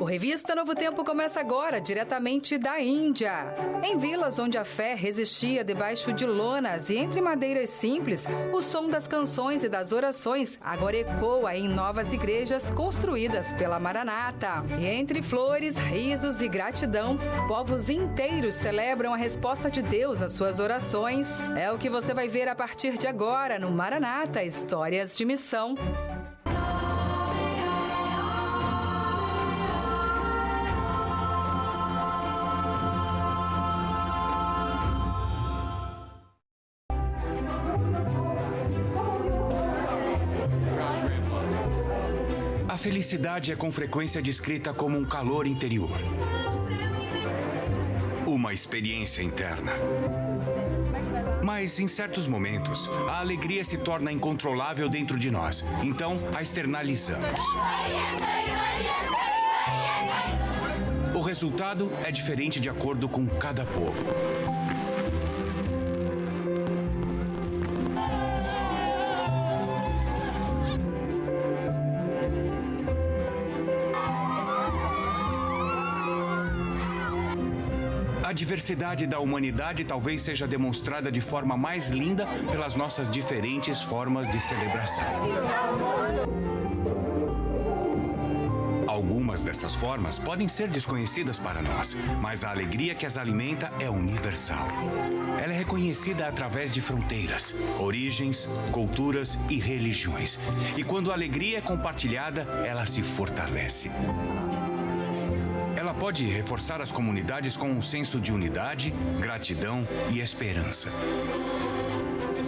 O Revista Novo Tempo começa agora, diretamente da Índia. Em vilas onde a fé resistia debaixo de lonas e entre madeiras simples, o som das canções e das orações agora ecoa em novas igrejas construídas pela Maranata. E entre flores, risos e gratidão, povos inteiros celebram a resposta de Deus às suas orações. É o que você vai ver a partir de agora no Maranata Histórias de Missão. A felicidade é com frequência descrita como um calor interior. Uma experiência interna. Mas, em certos momentos, a alegria se torna incontrolável dentro de nós. Então, a externalizamos. O resultado é diferente de acordo com cada povo. A diversidade da humanidade talvez seja demonstrada de forma mais linda pelas nossas diferentes formas de celebração. Algumas dessas formas podem ser desconhecidas para nós, mas a alegria que as alimenta é universal. Ela é reconhecida através de fronteiras, origens, culturas e religiões. E quando a alegria é compartilhada, ela se fortalece. Ela pode reforçar as comunidades com um senso de unidade, gratidão e esperança.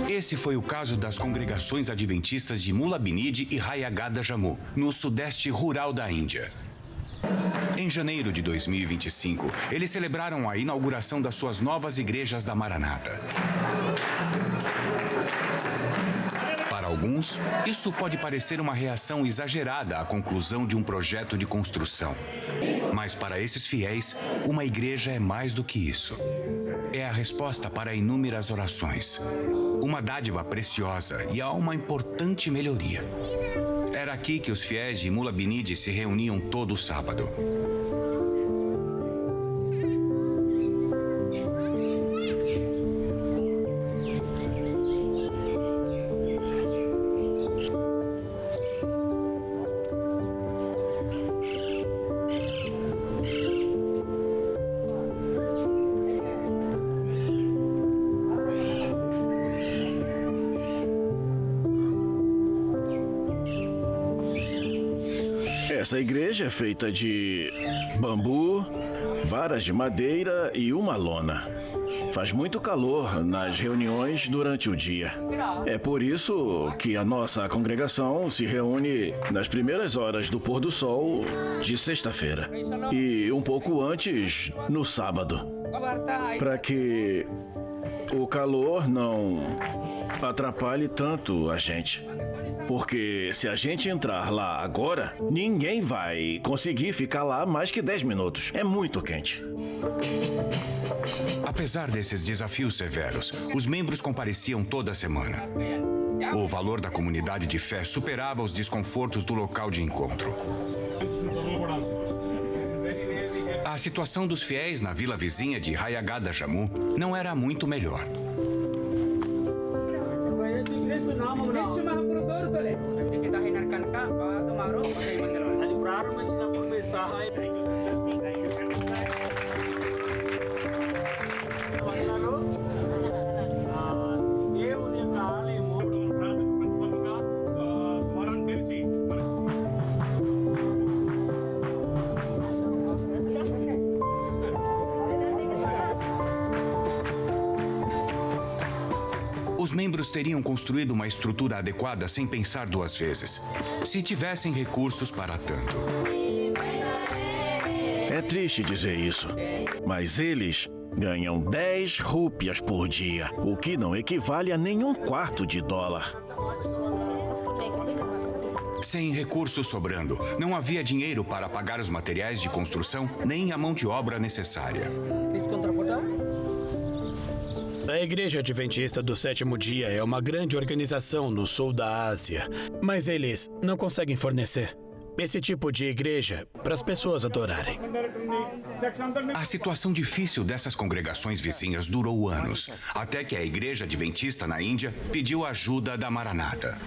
Esse foi o caso das congregações adventistas de Mulabinid e Rayagada Jammu, no sudeste rural da Índia. Em janeiro de 2025, eles celebraram a inauguração das suas novas igrejas da Maranata. Para alguns, isso pode parecer uma reação exagerada à conclusão de um projeto de construção. Mas para esses fiéis, uma igreja é mais do que isso. É a resposta para inúmeras orações. Uma dádiva preciosa e há uma importante melhoria. Era aqui que os fiéis de Mulabinid se reuniam todo sábado. Essa igreja é feita de bambu, varas de madeira e uma lona. Faz muito calor nas reuniões durante o dia. É por isso que a nossa congregação se reúne nas primeiras horas do pôr do sol de sexta-feira e um pouco antes no sábado, para que o calor não atrapalhe tanto a gente. Porque se a gente entrar lá agora, ninguém vai conseguir ficar lá mais que 10 minutos. É muito quente. Apesar desses desafios severos, os membros compareciam toda semana. O valor da comunidade de fé superava os desconfortos do local de encontro. A situação dos fiéis na vila vizinha de Rayagada Jammu não era muito melhor. Os membros teriam construído uma estrutura adequada sem pensar duas vezes, se tivessem recursos para tanto. É triste dizer isso, mas eles ganham 10 rúpias por dia, o que não equivale a nenhum quarto de dólar. Sem recursos sobrando, não havia dinheiro para pagar os materiais de construção nem a mão de obra necessária. A Igreja Adventista do Sétimo Dia é uma grande organização no sul da Ásia, mas eles não conseguem fornecer. esse tipo de igreja para as pessoas adorarem. A situação difícil dessas congregações vizinhas durou anos, até que a Igreja Adventista na Índia pediu ajuda da Maranata.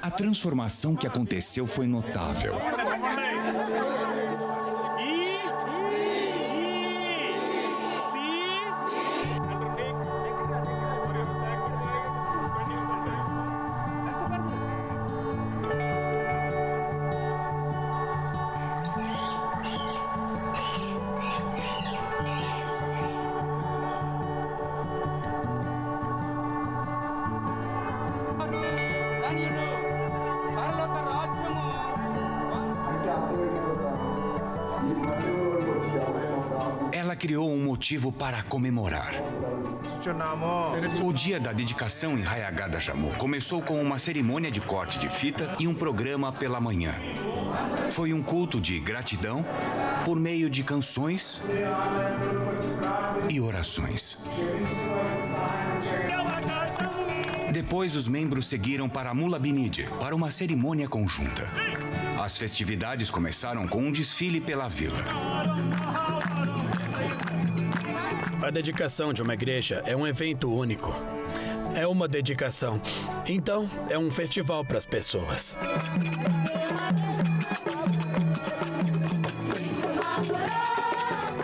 A transformação que aconteceu foi notável. Ela criou um motivo para comemorar. O dia da dedicação em Hayagada Jammu começou com uma cerimônia de corte de fita e um programa pela manhã. Foi um culto de gratidão por meio de canções e orações. Depois, os membros seguiram para Mula Binid para uma cerimônia conjunta. As festividades começaram com um desfile pela vila. A dedicação de uma igreja é um evento único. É uma dedicação. Então, é um festival para as pessoas.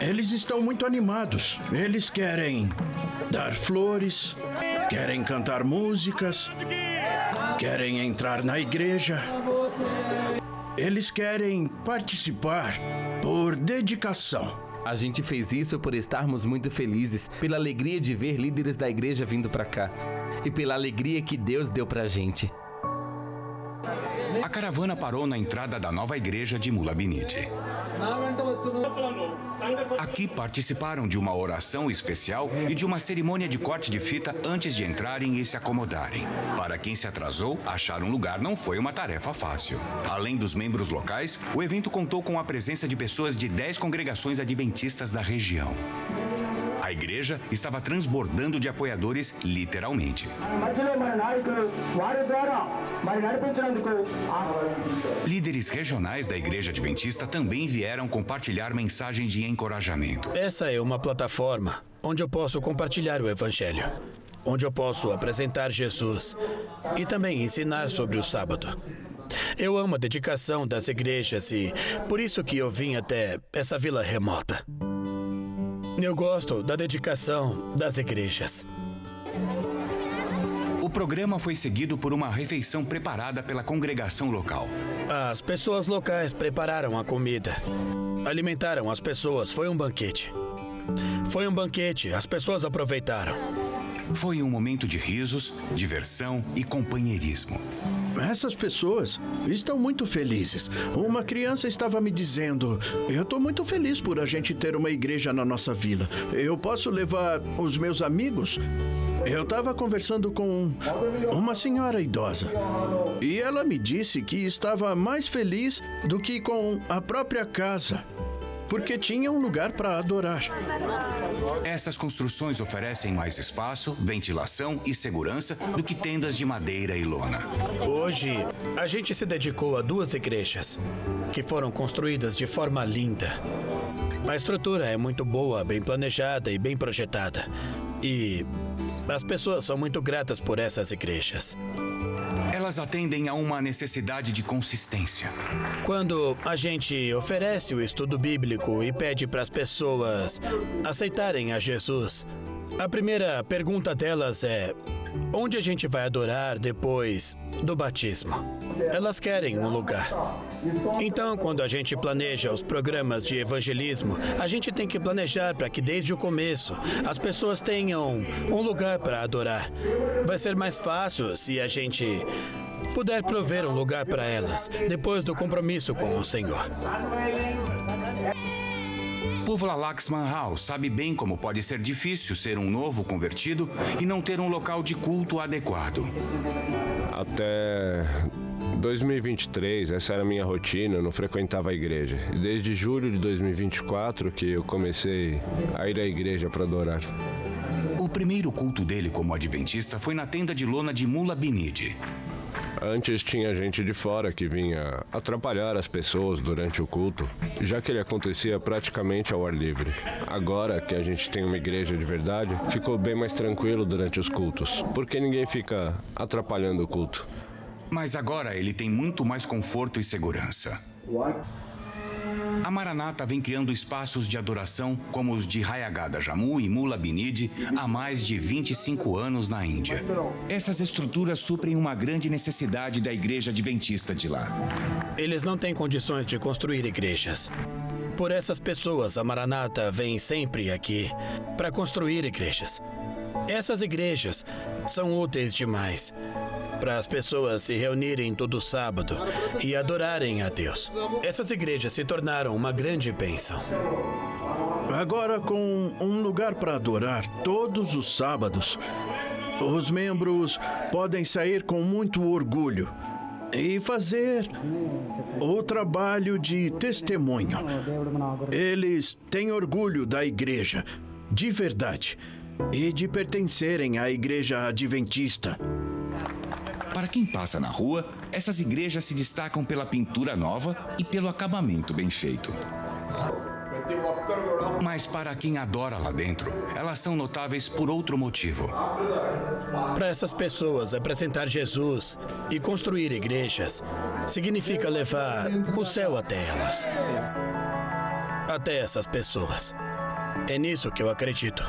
Eles estão muito animados. Eles querem dar flores, querem cantar músicas, querem entrar na igreja. Eles querem participar por dedicação. A gente fez isso por estarmos muito felizes, pela alegria de ver líderes da igreja vindo pra cá e pela alegria que Deus deu pra gente. A caravana parou na entrada da nova igreja de Mula Binid. Aqui participaram de uma oração especial e de uma cerimônia de corte de fita antes de entrarem e se acomodarem. Para quem se atrasou, achar um lugar não foi uma tarefa fácil. Além dos membros locais, o evento contou com a presença de pessoas de 10 congregações adventistas da região. A igreja estava transbordando de apoiadores, literalmente. Líderes regionais da Igreja Adventista também vieram compartilhar mensagens de encorajamento. Essa é uma plataforma onde eu posso compartilhar o Evangelho, onde eu posso apresentar Jesus e também ensinar sobre o sábado. Eu amo a dedicação das igrejas e por isso que eu vim até essa vila remota. Eu gosto da dedicação das igrejas. O programa foi seguido por uma refeição preparada pela congregação local. As pessoas locais prepararam a comida. Alimentaram as pessoas. Foi um banquete. Foi um banquete. As pessoas aproveitaram. Foi um momento de risos, diversão e companheirismo. Essas pessoas estão muito felizes. Uma criança estava me dizendo: eu estou muito feliz por a gente ter uma igreja na nossa vila. Eu posso levar os meus amigos? Eu estava conversando com uma senhora idosa e ela me disse que estava mais feliz do que com a própria casa, porque tinha um lugar para adorar. Essas construções oferecem mais espaço, ventilação e segurança do que tendas de madeira e lona. Hoje, a gente se dedicou a 2 igrejas que foram construídas de forma linda. A estrutura é muito boa, bem planejada e bem projetada. E as pessoas são muito gratas por essas igrejas. Elas atendem a uma necessidade de consistência. Quando a gente oferece o estudo bíblico e pede para as pessoas aceitarem a Jesus, a primeira pergunta delas é: onde a gente vai adorar depois do batismo? Elas querem um lugar. Então, quando a gente planeja os programas de evangelismo, a gente tem que planejar para que desde o começo as pessoas tenham um lugar para adorar. Vai ser mais fácil se a gente puder prover um lugar para elas depois do compromisso com o Senhor. Puvla Laxman Rao sabe bem como pode ser difícil ser um novo convertido e não ter um local de culto adequado. Até 2023, essa era a minha rotina, eu não frequentava a igreja. Desde julho de 2024 que eu comecei a ir à igreja para adorar. O primeiro culto dele como adventista foi na tenda de lona de Mula Binid. Antes tinha gente de fora que vinha atrapalhar as pessoas durante o culto, já que ele acontecia praticamente ao ar livre. Agora que a gente tem uma igreja de verdade, ficou bem mais tranquilo durante os cultos, porque ninguém fica atrapalhando o culto. Mas agora ele tem muito mais conforto e segurança. A Maranata vem criando espaços de adoração como os de Hayagada Jamu e Mula Binid há mais de 25 anos na Índia. Essas estruturas suprem uma grande necessidade da igreja adventista de lá. Eles não têm condições de construir igrejas. Por essas pessoas, a Maranata vem sempre aqui para construir igrejas. Essas igrejas são úteis demais para as pessoas se reunirem todo sábado e adorarem a Deus. Essas igrejas se tornaram uma grande bênção. Agora, com um lugar para adorar todos os sábados, os membros podem sair com muito orgulho e fazer o trabalho de testemunho. Eles têm orgulho da igreja, de verdade, e de pertencerem à igreja adventista. Para quem passa na rua, essas igrejas se destacam pela pintura nova e pelo acabamento bem feito. Mas para quem adora lá dentro, elas são notáveis por outro motivo. Para essas pessoas, apresentar Jesus e construir igrejas significa levar o céu até elas. Até essas pessoas. É nisso que eu acredito.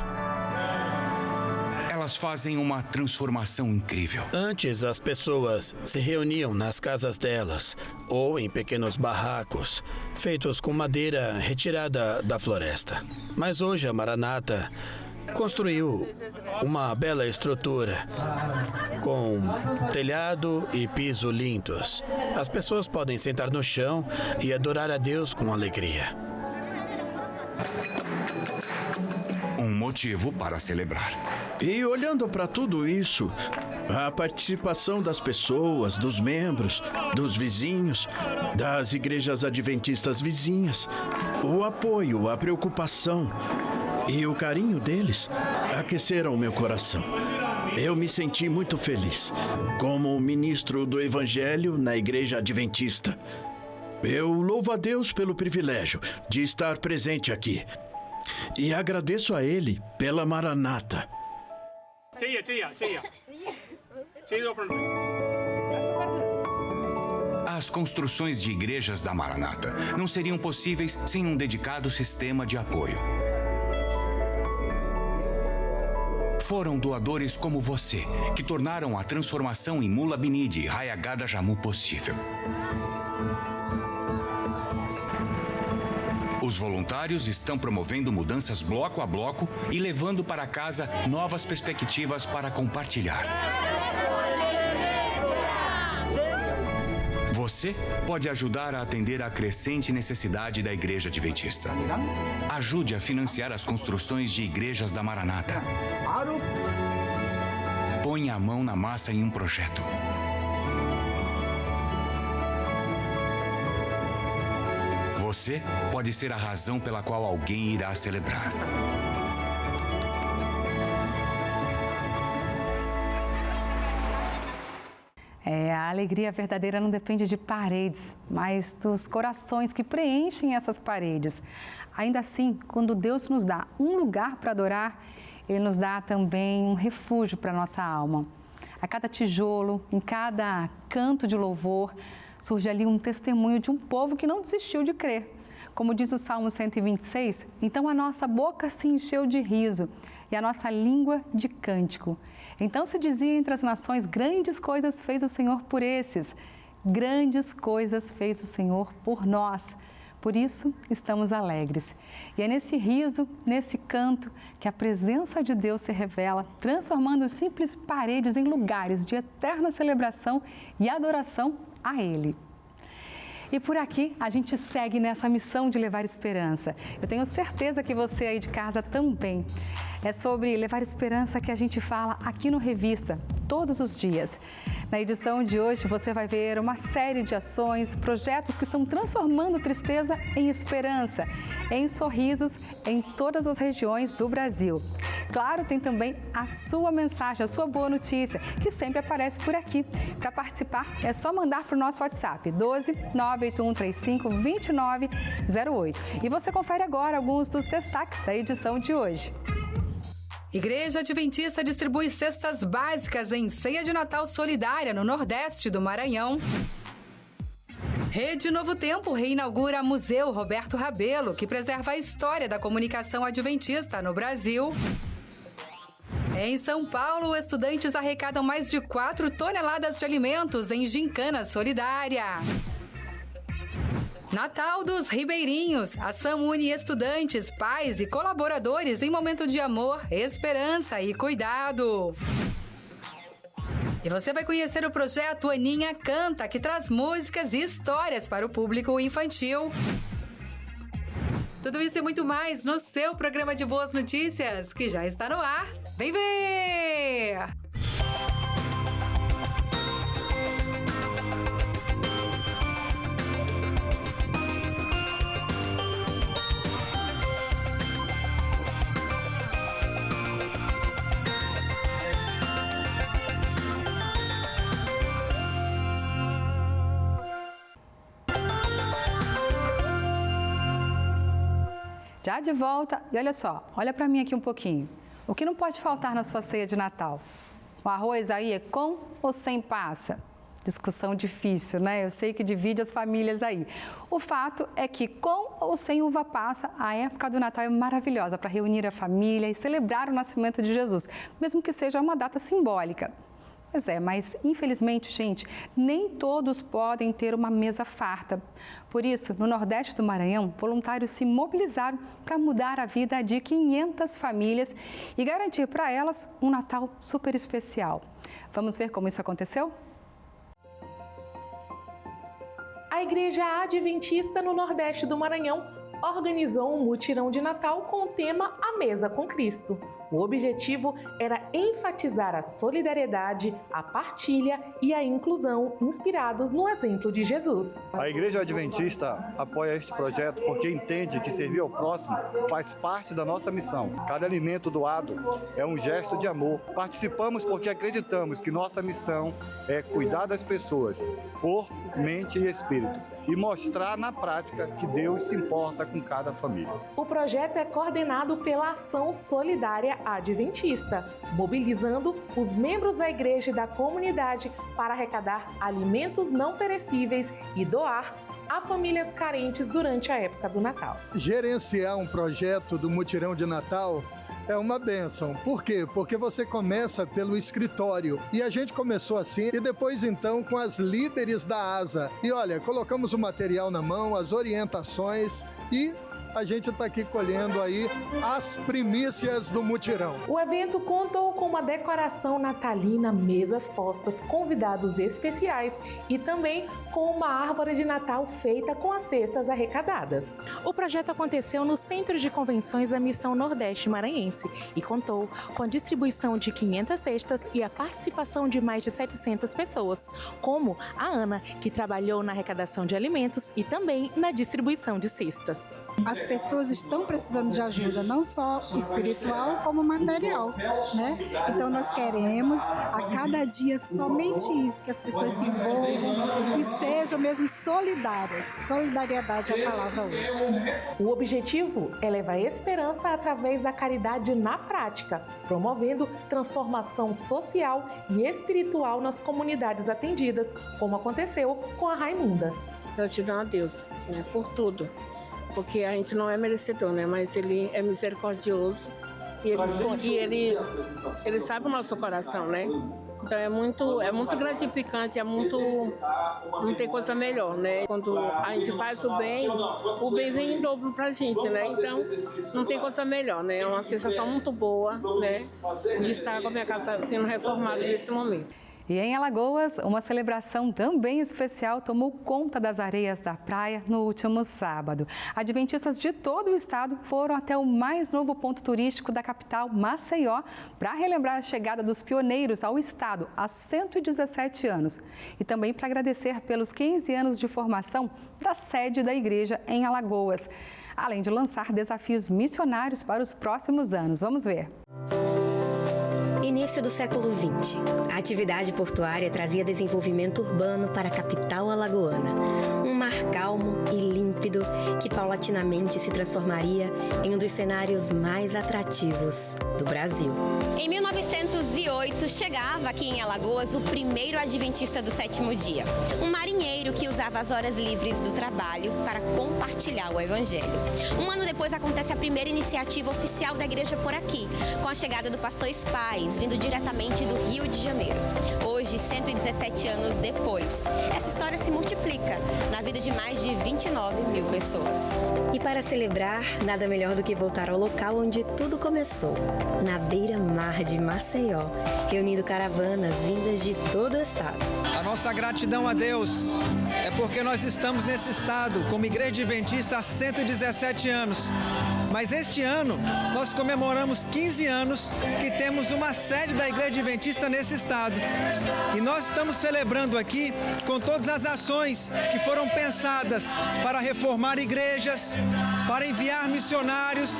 Elas fazem uma transformação incrível. Antes, as pessoas se reuniam nas casas delas ou em pequenos barracos, feitos com madeira retirada da floresta. Mas hoje a Maranata construiu uma bela estrutura com telhado e piso lindos. As pessoas podem sentar no chão e adorar a Deus com alegria. Um motivo para celebrar. E olhando para tudo isso, a participação das pessoas, dos membros, dos vizinhos, das igrejas adventistas vizinhas, o apoio, a preocupação e o carinho deles aqueceram meu coração. Eu me senti muito feliz como ministro do Evangelho na igreja adventista. Eu louvo a Deus pelo privilégio de estar presente aqui e agradeço a Ele pela Maranata. As construções de igrejas da Maranata não seriam possíveis sem um dedicado sistema de apoio. Foram doadores como você que tornaram a transformação em Mula Binid e Hayagada Jamu possível. Os voluntários estão promovendo mudanças bloco a bloco e levando para casa novas perspectivas para compartilhar. Você pode ajudar a atender a crescente necessidade da Igreja Adventista. Ajude a financiar as construções de igrejas da Maranata. Ponha a mão na massa em um projeto. Você pode ser a razão pela qual alguém irá celebrar. A alegria verdadeira não depende de paredes, mas dos corações que preenchem essas paredes. Ainda assim, quando Deus nos dá um lugar para adorar, Ele nos dá também um refúgio para a nossa alma. A cada tijolo, em cada canto de louvor, surge ali um testemunho de um povo que não desistiu de crer. Como diz o Salmo 126, então a nossa boca se encheu de riso e a nossa língua de cântico. Então se dizia entre as nações, grandes coisas fez o Senhor por esses, grandes coisas fez o Senhor por nós. Por isso, estamos alegres. E é nesse riso, nesse canto, que a presença de Deus se revela, transformando simples paredes em lugares de eterna celebração e adoração a Ele. E por aqui, a gente segue nessa missão de levar esperança. Eu tenho certeza que você aí de casa também. É sobre levar esperança que a gente fala aqui no Revista, todos os dias. Na edição de hoje você vai ver uma série de ações, projetos que estão transformando tristeza em esperança, em sorrisos em todas as regiões do Brasil. Claro, tem também a sua mensagem, a sua boa notícia, que sempre aparece por aqui. Para participar, é só mandar para o nosso WhatsApp, 12 98135 2908. E você confere agora alguns dos destaques da edição de hoje. Igreja Adventista distribui cestas básicas em ceia de Natal solidária no Nordeste do Maranhão. Rede Novo Tempo reinaugura Museu Roberto Rabelo, que preserva a história da comunicação adventista no Brasil. Em São Paulo, estudantes arrecadam mais de 4 toneladas de alimentos em gincana solidária. Natal dos Ribeirinhos. Ação une estudantes, pais e colaboradores em momento de amor, esperança e cuidado. E você vai conhecer o projeto Aninha Canta, que traz músicas e histórias para o público infantil. Tudo isso e muito mais no seu programa de boas notícias, que já está no ar. Vem ver! Já de volta, e olha só, olha para mim aqui um pouquinho. O que não pode faltar na sua ceia de Natal? O arroz aí é com ou sem passa? Discussão difícil, né? Eu sei que divide as famílias aí. O fato é que com ou sem uva passa, a época do Natal é maravilhosa para reunir a família e celebrar o nascimento de Jesus, mesmo que seja uma data simbólica. Pois é, mas infelizmente, gente, nem todos podem ter uma mesa farta. Por isso, no Nordeste do Maranhão, voluntários se mobilizaram para mudar a vida de 500 famílias e garantir para elas um Natal super especial. Vamos ver como isso aconteceu? A Igreja Adventista no Nordeste do Maranhão organizou um mutirão de Natal com o tema A Mesa com Cristo. O objetivo era enfatizar a solidariedade, a partilha e a inclusão inspirados no exemplo de Jesus. A Igreja Adventista apoia este projeto porque entende que servir ao próximo faz parte da nossa missão. Cada alimento doado é um gesto de amor. Participamos porque acreditamos que nossa missão é cuidar das pessoas, corpo, mente e espírito, e mostrar na prática que Deus se importa com cada família. O projeto é coordenado pela Ação Solidária Adventista, mobilizando os membros da igreja e da comunidade para arrecadar alimentos não perecíveis e doar a famílias carentes durante a época do Natal. Gerenciar um projeto do Mutirão de Natal é uma bênção. Por quê? Porque você começa pelo escritório. E a gente começou assim, e depois então com as líderes da ASA. E olha, colocamos o material na mão, as orientações e a gente está aqui colhendo aí as primícias do mutirão. O evento contou com uma decoração natalina, mesas postas, convidados especiais e também com uma árvore de Natal feita com as cestas arrecadadas. O projeto aconteceu no Centro de Convenções da Missão Nordeste Maranhense e contou com a distribuição de 500 cestas e a participação de mais de 700 pessoas, como a Ana, que trabalhou na arrecadação de alimentos e também na distribuição de cestas. As pessoas estão precisando de ajuda, não só espiritual, como material, né? Então nós queremos a cada dia somente isso, que as pessoas se envolvam e sejam mesmo solidárias. Solidariedade é a palavra hoje. O objetivo é levar esperança através da caridade na prática, promovendo transformação social e espiritual nas comunidades atendidas, como aconteceu com a Raimunda. Gratidão a Deus, né, por tudo. Porque a gente não é merecedor, né? Mas Ele é misericordioso e ele sabe o nosso coração, né? Então é muito gratificante, não tem coisa melhor, né? Quando a gente faz o bem vem em dobro pra gente, né? Então não tem coisa melhor, né? É uma sensação muito boa, né? De estar com a minha casa sendo reformada nesse momento. E em Alagoas, uma celebração também especial tomou conta das areias da praia no último sábado. Adventistas de todo o estado foram até o mais novo ponto turístico da capital, Maceió, para relembrar a chegada dos pioneiros ao estado há 117 anos. E também para agradecer pelos 15 anos de formação da sede da igreja em Alagoas, além de lançar desafios missionários para os próximos anos. Vamos ver. Início do século XX, a atividade portuária trazia desenvolvimento urbano para a capital alagoana. Um mar calmo e límpido que paulatinamente se transformaria em um dos cenários mais atrativos do Brasil. Em 1908, chegava aqui em Alagoas o primeiro adventista do sétimo dia, um marinheiro que usava as horas livres do trabalho para compartilhar o evangelho. Um ano depois acontece a primeira iniciativa oficial da igreja por aqui, com a chegada do pastor Spaz, vindo diretamente do Rio de Janeiro. Hoje, 117 anos depois, essa história se multiplica na vida de mais de 29 mil pessoas. E para celebrar, nada melhor do que voltar ao local onde tudo começou, na beira-mar de Maceió, reunindo caravanas vindas de todo o estado. A nossa gratidão a Deus é porque nós estamos nesse estado como Igreja Adventista há 117 anos. Mas este ano nós comemoramos 15 anos que temos uma sede da Igreja Adventista nesse estado. E nós estamos celebrando aqui com todas as ações que foram pensadas para reformar igrejas, para enviar missionários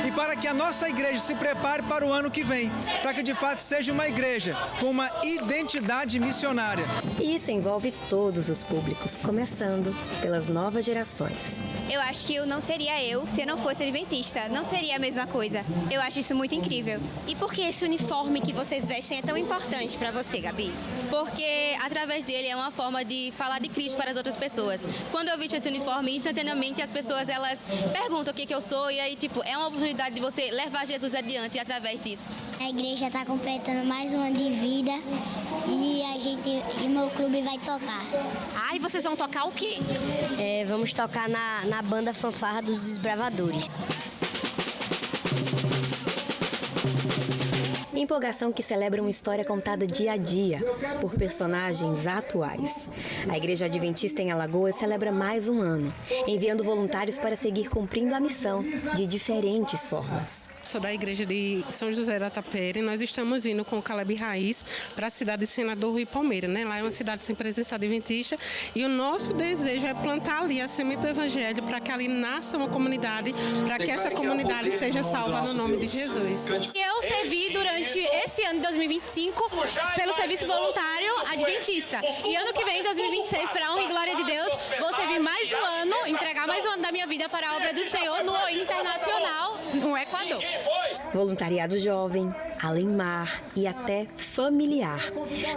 e para que a nossa igreja se prepare para o ano que vem, para que de fato seja uma igreja com uma identidade missionária. E isso envolve todos os públicos, começando pelas novas gerações. Eu acho que eu não seria eu se eu não fosse adventista. Não seria a mesma coisa. Eu acho isso muito incrível. E por que esse uniforme que vocês vestem é tão importante para você, Gabi? Porque através dele é uma forma de falar de Cristo para as outras pessoas. Quando eu visto esse uniforme, instantaneamente as pessoas elas perguntam o que eu sou e aí é uma oportunidade de você levar Jesus adiante através disso. A igreja está completando mais um ano de vida e meu clube vai tocar. Ah, e vocês vão tocar o quê? Vamos tocar na banda Fanfarra dos Desbravadores. Empolgação que celebra uma história contada dia a dia por personagens atuais. A Igreja Adventista em Alagoas celebra mais um ano, enviando voluntários para seguir cumprindo a missão de diferentes formas. Sou da igreja de São José da Tapera e nós estamos indo com o Caleb Raiz para a cidade de Senador Rui Palmeira, né? Lá é uma cidade sem presença adventista e o nosso desejo é plantar ali a semente do evangelho para que ali nasça uma comunidade, para que essa comunidade seja salva no nome de Jesus. Eu servi durante esse ano de 2025 pelo serviço voluntário adventista e ano que vem, 2026, para a honra e glória de Deus, vou servir mais um ano, entregar mais um ano da minha vida para a obra do Senhor no Internacional, no Equador. Voluntariado jovem, além-mar e até familiar.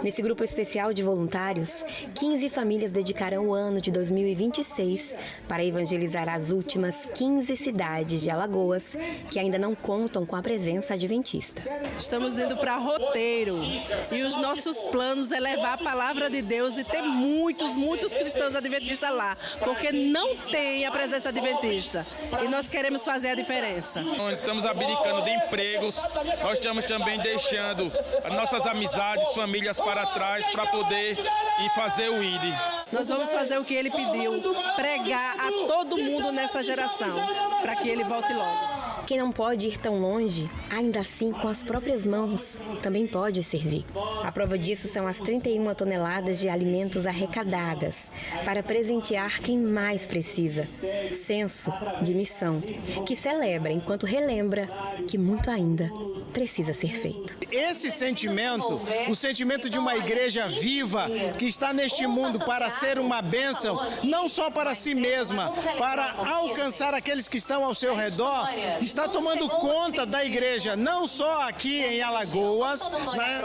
Nesse grupo especial de voluntários, 15 famílias dedicarão o ano de 2026 para evangelizar as últimas 15 cidades de Alagoas que ainda não contam com a presença adventista. Estamos indo para Roteiro e os nossos planos é levar a palavra de Deus e ter muitos cristãos adventistas lá, porque não tem a presença adventista e nós queremos fazer a diferença. Estamos abdicando de empregos, nós estamos também deixando nossas amizades, famílias para trás para poder ir fazer o ID. Nós vamos fazer o que ele pediu, pregar a todo mundo nessa geração, para que ele volte logo. Quem não pode ir tão longe, ainda assim com as próprias mãos, também pode servir. A prova disso são as 31 toneladas de alimentos arrecadadas para presentear quem mais precisa. Senso de missão, que celebra enquanto relembra que muito ainda precisa ser feito. Esse sentimento, o sentimento de uma igreja viva que está neste mundo para ser uma bênção, não só para si mesma, para alcançar aqueles que estão ao seu redor, está tomando conta da igreja, não só aqui em Alagoas,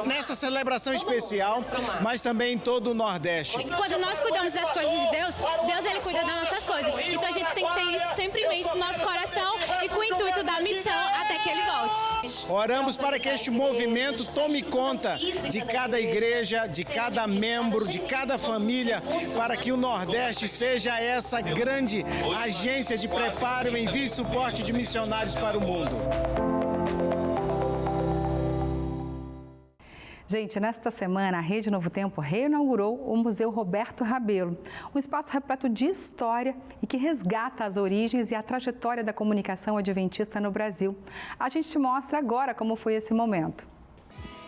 nessa celebração especial, mas também em todo o Nordeste. Quando nós cuidamos das coisas de Deus, Deus ele cuida das nossas coisas. Então a gente tem que ter isso sempre em mente no nosso coração e com o intuito da missão até que ele volte. Oramos para que este movimento tome conta de cada igreja, de cada membro, de cada família, para que o Nordeste seja essa grande agência de preparo, envio e suporte de missionários para o mundo. Gente, nesta semana, a Rede Novo Tempo reinaugurou o Museu Roberto Rabelo, um espaço repleto de história e que resgata as origens e a trajetória da comunicação adventista no Brasil. A gente te mostra agora como foi esse momento.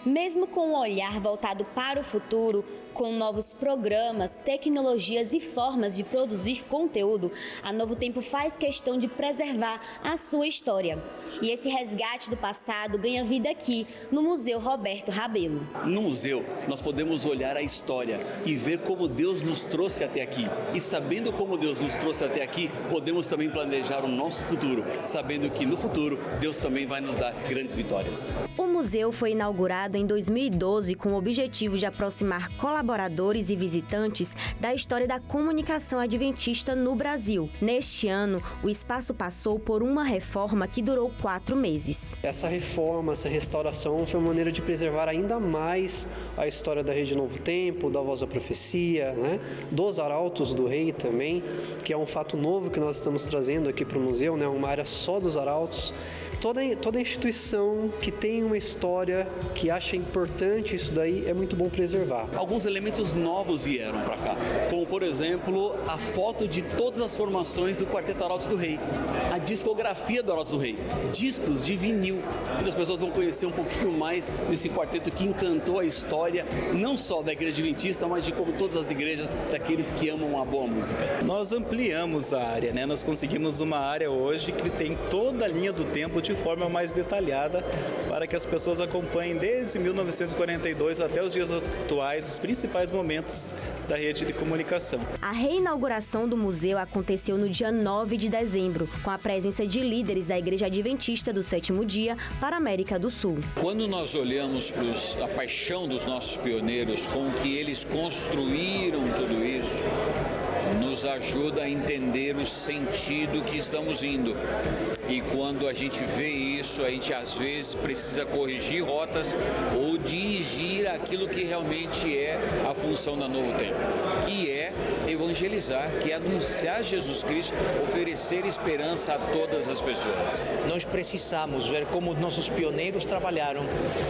Mesmo com um olhar voltado para o futuro, com novos programas, tecnologias e formas de produzir conteúdo, a Novo Tempo faz questão de preservar a sua história. E esse resgate do passado ganha vida aqui, no Museu Roberto Rabelo. No museu, nós podemos olhar a história e ver como Deus nos trouxe até aqui. E sabendo como Deus nos trouxe até aqui, podemos também planejar o nosso futuro, sabendo que no futuro Deus também vai nos dar grandes vitórias. O museu foi inaugurado em 2012 com o objetivo de aproximar colaboradores e visitantes da história da comunicação adventista no Brasil. Neste ano, o espaço passou por uma reforma que durou 4 meses. Essa reforma, essa restauração foi uma maneira de preservar ainda mais a história da Rede Novo Tempo, da Voz da Profecia, dos Arautos do Rei também, que é um fato novo que nós estamos trazendo aqui para o museu, uma área só dos Arautos. Toda instituição que tem uma história, que acha importante isso daí, é muito bom preservar. Alguns elementos novos vieram para cá, como por exemplo a foto de todas as formações do Quarteto Arautos do Rei, a discografia do Arautos do Rei, discos de vinil. Muitas pessoas vão conhecer um pouquinho mais desse quarteto que encantou a história, não só da Igreja Adventista, mas de como todas as igrejas daqueles que amam a boa música. Nós ampliamos a área, Nós conseguimos uma área hoje que tem toda a linha do tempo de forma mais detalhada para que as pessoas acompanhem desde 1942 até os dias atuais os principais momentos da rede de comunicação. A reinauguração do museu aconteceu no dia 9 de dezembro, com a presença de líderes da Igreja Adventista do Sétimo Dia para a América do Sul. Quando nós olhamos para a paixão dos nossos pioneiros, com o que eles construíram tudo isso, nos ajuda a entender o sentido que estamos indo. E quando a gente vê isso, a gente às vezes precisa corrigir rotas ou dirigir aquilo que realmente é a função da Novo Tempo, que é evangelizar, que é anunciar Jesus Cristo, oferecer esperança a todas as pessoas. Nós precisamos ver como nossos pioneiros trabalharam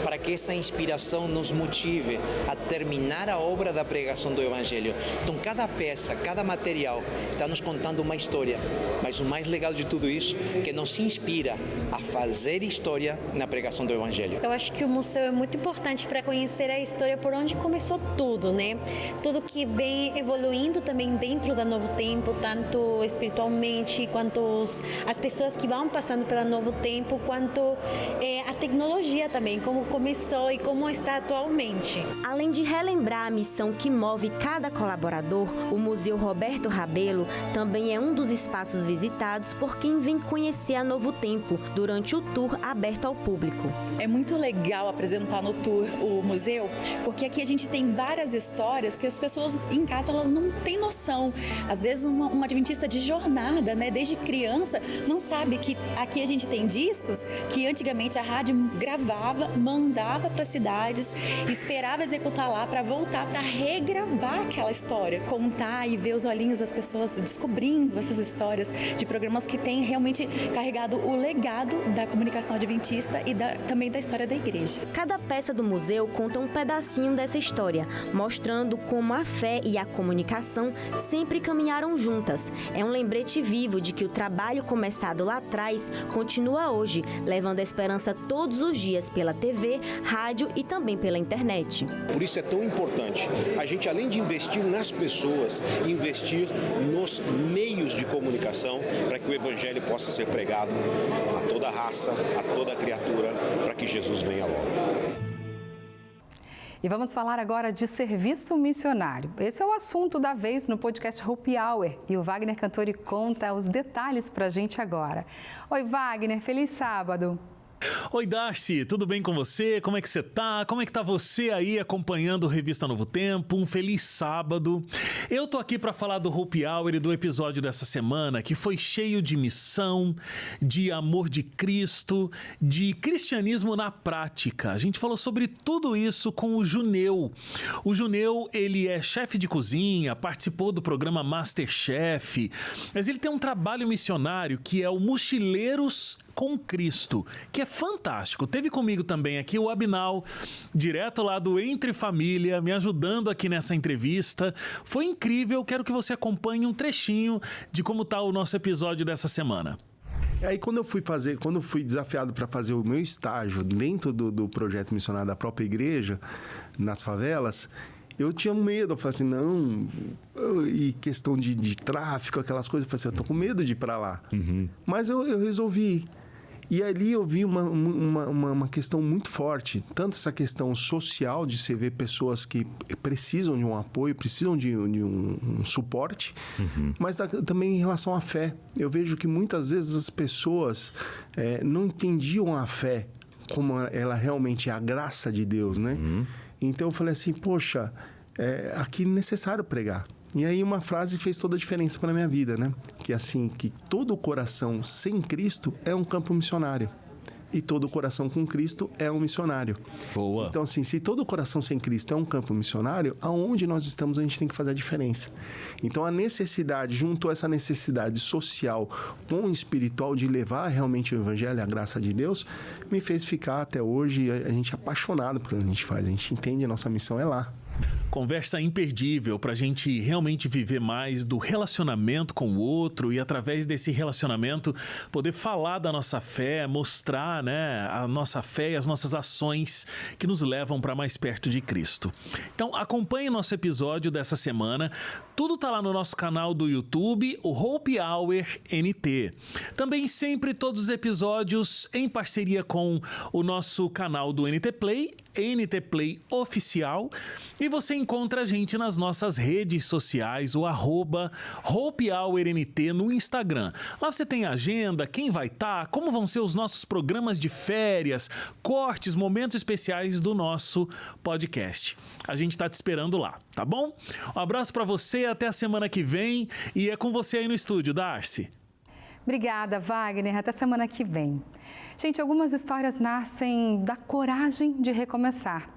para que essa inspiração nos motive a terminar a obra da pregação do Evangelho. Então, cada peça, cada material está nos contando uma história, mas o mais legal de tudo isso é que nos inspira a fazer história na pregação do Evangelho. Eu acho que o museu é muito importante para conhecer a história por onde começou tudo, Tudo que vem evoluindo também dentro da Novo Tempo, tanto espiritualmente, quanto as pessoas que vão passando pela Novo Tempo, quanto a tecnologia também, como começou e como está atualmente. Além de relembrar a missão que move cada colaborador, o Museu Roberto Rabelo também é um dos espaços visitados por quem vem conhecer a Novo Tempo durante o tour aberto ao público. É muito legal apresentar no tour o museu, porque aqui a gente tem várias histórias que as pessoas em casa elas não têm noção. Às vezes uma adventista de jornada, desde criança, não sabe que aqui a gente tem discos que antigamente a rádio gravava, mandava para cidades, esperava executar lá para voltar para regravar aquela história, contar e ver os olhinhos das pessoas descobrindo essas histórias de programas que têm realmente carregado o legado da comunicação adventista e também da história da igreja. Cada peça do museu conta um pedacinho dessa história, mostrando como a fé e a comunicação sempre caminharam juntas. É um lembrete vivo de que o trabalho começado lá atrás continua hoje, levando a esperança todos os dias pela TV, rádio e também pela internet. Por isso é tão importante a gente, além de investir nas pessoas, investir nos meios de comunicação para que o Evangelho possa ser pregado a toda raça, a toda criatura, para que Jesus venha logo. E vamos falar agora de serviço missionário. Esse é o assunto da vez no podcast Hope Hour. E o Wagner Cantori conta os detalhes pra gente agora. Oi, Wagner, feliz sábado. Oi, Darcy, tudo bem com você? Como é que você tá? Como é que tá você aí acompanhando o Revista Novo Tempo? Um feliz sábado. Eu tô aqui para falar do Hope Hour e do episódio dessa semana, que foi cheio de missão, de amor de Cristo, de cristianismo na prática. A gente falou sobre tudo isso com o Juneu. O Juneu, ele é chefe de cozinha, participou do programa MasterChef, mas ele tem um trabalho missionário que é o Mochileiros com Cristo, que é fantástico. Teve comigo também aqui o Abinal, direto lá do Entre Família, me ajudando aqui nessa entrevista. Foi incrível, quero que você acompanhe um trechinho de como tá o nosso episódio dessa semana. Aí quando eu fui desafiado para fazer o meu estágio dentro do projeto missionário da própria igreja, nas favelas, eu tinha medo. Eu falei assim, não, e questão de tráfico, aquelas coisas, eu falei assim, eu tô com medo de ir para lá. Mas eu resolvi ir. E ali eu vi uma questão muito forte, tanto essa questão social de você ver pessoas que precisam de um apoio, precisam de um suporte, mas também em relação à fé. Eu vejo que muitas vezes as pessoas não entendiam a fé como ela realmente é a graça de Deus, né? Então eu falei assim, poxa, aqui é necessário pregar. E aí uma frase fez toda a diferença para a minha vida, né? Que assim, que todo coração sem Cristo é um campo missionário. E todo coração com Cristo é um missionário. Boa. Então assim, se todo coração sem Cristo é um campo missionário, aonde nós estamos a gente tem que fazer a diferença. Então a necessidade, junto a essa necessidade social com o espiritual de levar realmente o evangelho, a graça de Deus, me fez ficar até hoje a gente apaixonado pelo que a gente faz. A gente entende a nossa missão é lá. Conversa imperdível para a gente realmente viver mais do relacionamento com o outro e através desse relacionamento poder falar da nossa fé, mostrar, né, a nossa fé e as nossas ações que nos levam para mais perto de Cristo. Então acompanhe nosso episódio dessa semana. Tudo tá lá no nosso canal do YouTube, o Hope Hour NT. Também sempre todos os episódios em parceria com o nosso canal do NT Play, NT Play Oficial, e você encontra a gente nas nossas redes sociais, o @HopeHourNT no Instagram. Lá você tem a agenda, quem vai estar, como vão ser os nossos programas de férias, cortes, momentos especiais do nosso podcast. A gente tá te esperando lá, tá bom? Um abraço para você, até a semana que vem, e é com você aí no estúdio, Darcy. Obrigada, Wagner. Até semana que vem. Gente, algumas histórias nascem da coragem de recomeçar.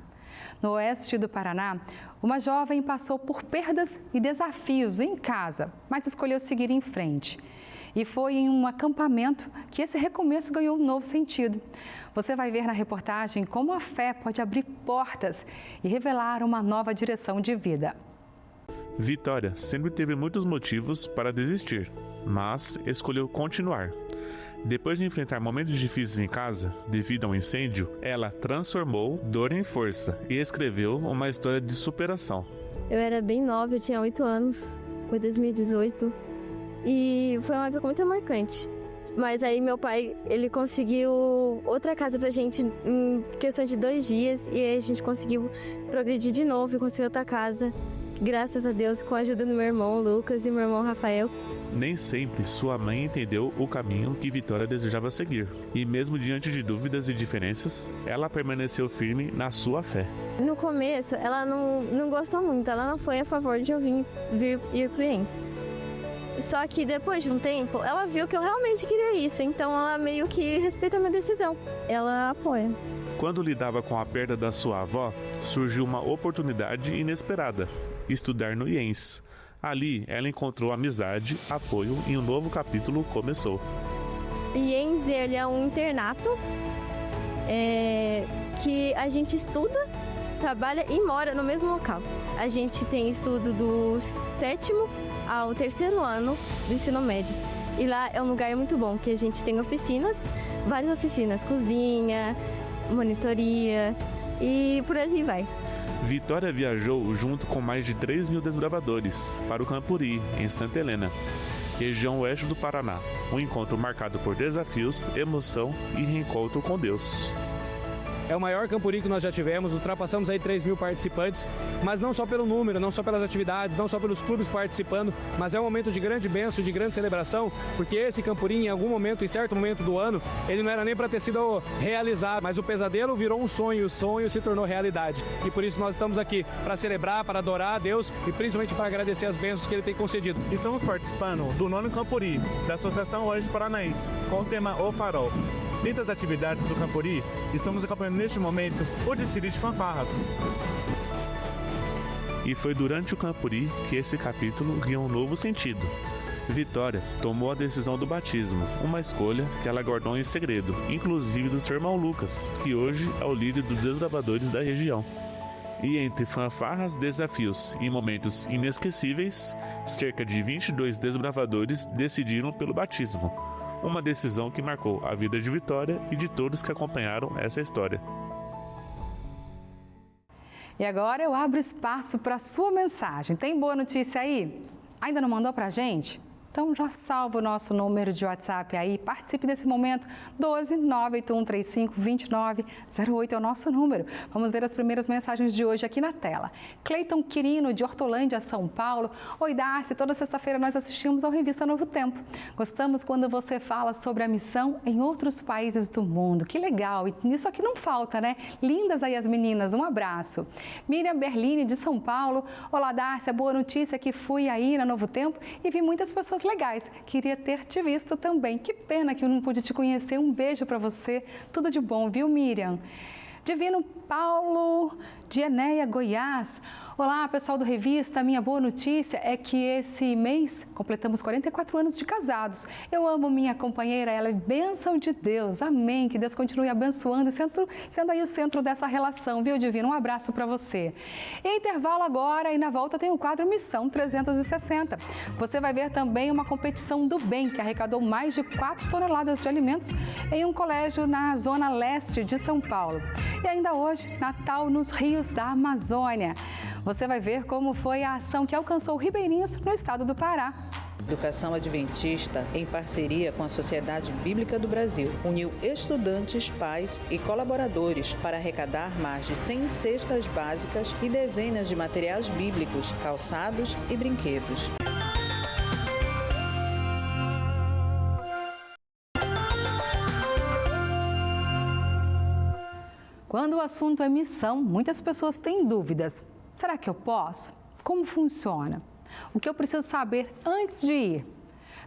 No oeste do Paraná, uma jovem passou por perdas e desafios em casa, mas escolheu seguir em frente. E foi em um acampamento que esse recomeço ganhou um novo sentido. Você vai ver na reportagem como a fé pode abrir portas e revelar uma nova direção de vida. Vitória sempre teve muitos motivos para desistir, mas escolheu continuar. Depois de enfrentar momentos difíceis em casa, devido a um incêndio, ela transformou dor em força e escreveu uma história de superação. Eu era bem nova, eu tinha 8 anos, foi 2018, e foi uma época muito marcante. Mas aí meu pai, ele conseguiu outra casa pra gente em questão de 2 dias, e aí a gente conseguiu progredir de novo e conseguir outra casa. Graças a Deus, com a ajuda do meu irmão Lucas e meu irmão Rafael. Nem sempre sua mãe entendeu o caminho que Vitória desejava seguir. E mesmo diante de dúvidas e diferenças, ela permaneceu firme na sua fé. No começo, ela não gostou muito, ela não foi a favor de eu ir pro IENS. Só que depois de um tempo, ela viu que eu realmente queria isso, então ela meio que respeita a minha decisão. Ela apoia. Quando lidava com a perda da sua avó, surgiu uma oportunidade inesperada: estudar no IENS. Ali, ela encontrou amizade, apoio e um novo capítulo começou. IENS, ele é um internato que a gente estuda, trabalha e mora no mesmo local. A gente tem estudo do 7º ao 3º ano do ensino médio. E lá é um lugar muito bom, que a gente tem oficinas, várias oficinas, cozinha, monitoria e por aí vai. Vitória viajou junto com mais de 3.000 desbravadores para o Campuri, em Santa Helena, região oeste do Paraná. Um encontro marcado por desafios, emoção e reencontro com Deus. É o maior Campuri que nós já tivemos, ultrapassamos aí 3.000 participantes, mas não só pelo número, não só pelas atividades, não só pelos clubes participando, mas é um momento de grande bênção, de grande celebração, porque esse Campuri, em algum momento, em certo momento do ano, ele não era nem para ter sido realizado, mas o pesadelo virou um sonho, e o sonho se tornou realidade. E por isso nós estamos aqui para celebrar, para adorar a Deus e principalmente para agradecer as bênçãos que Ele tem concedido. Estamos participando do 9º Campuri, da Associação Oeste Paranaense, com o tema O Farol. Dentre as atividades do Campuri, estamos acompanhando neste momento o desfile de fanfarras. E foi durante o Campuri que esse capítulo ganhou um novo sentido. Vitória tomou a decisão do batismo, uma escolha que ela guardou em segredo, inclusive do seu irmão Lucas, que hoje é o líder dos desbravadores da região. E entre fanfarras, desafios e momentos inesquecíveis, cerca de 22 desbravadores decidiram pelo batismo, uma decisão que marcou a vida de Vitória e de todos que acompanharam essa história. E agora eu abro espaço para a sua mensagem. Tem boa notícia aí? Ainda não mandou para a gente? Então já salva o nosso número de WhatsApp aí, participe desse momento, 12 98135 2908 é o nosso número. Vamos ver as primeiras mensagens de hoje aqui na tela. Cleiton Quirino, de Hortolândia, São Paulo. Oi, Darcy, toda sexta-feira nós assistimos ao Revista Novo Tempo. Gostamos quando você fala sobre a missão em outros países do mundo. Que legal, e isso aqui não falta, né? Lindas aí as meninas, um abraço. Miriam Berline, de São Paulo. Olá, Darcy, a boa notícia é que fui aí na Novo Tempo e vi muitas pessoas legais. Queria ter te visto também. Que pena que eu não pude te conhecer. Um beijo para você. Tudo de bom, viu, Miriam? Divino Paulo de Enéia, Goiás. Olá, pessoal do Revista. Minha boa notícia é que esse mês completamos 44 anos de casados. Eu amo minha companheira, ela é bênção de Deus. Amém. Que Deus continue abençoando e sendo aí o centro dessa relação, viu, Divino? Um abraço para você. E intervalo agora e na volta tem o quadro Missão 360. Você vai ver também uma competição do bem que arrecadou mais de 4 toneladas de alimentos em um colégio na zona leste de São Paulo. E ainda hoje, Natal nos rios da Amazônia. Você vai ver como foi a ação que alcançou ribeirinhos no estado do Pará. Educação Adventista, em parceria com a Sociedade Bíblica do Brasil, uniu estudantes, pais e colaboradores para arrecadar mais de 100 cestas básicas e dezenas de materiais bíblicos, calçados e brinquedos. Quando o assunto é missão, muitas pessoas têm dúvidas. Será que eu posso? Como funciona? O que eu preciso saber antes de ir?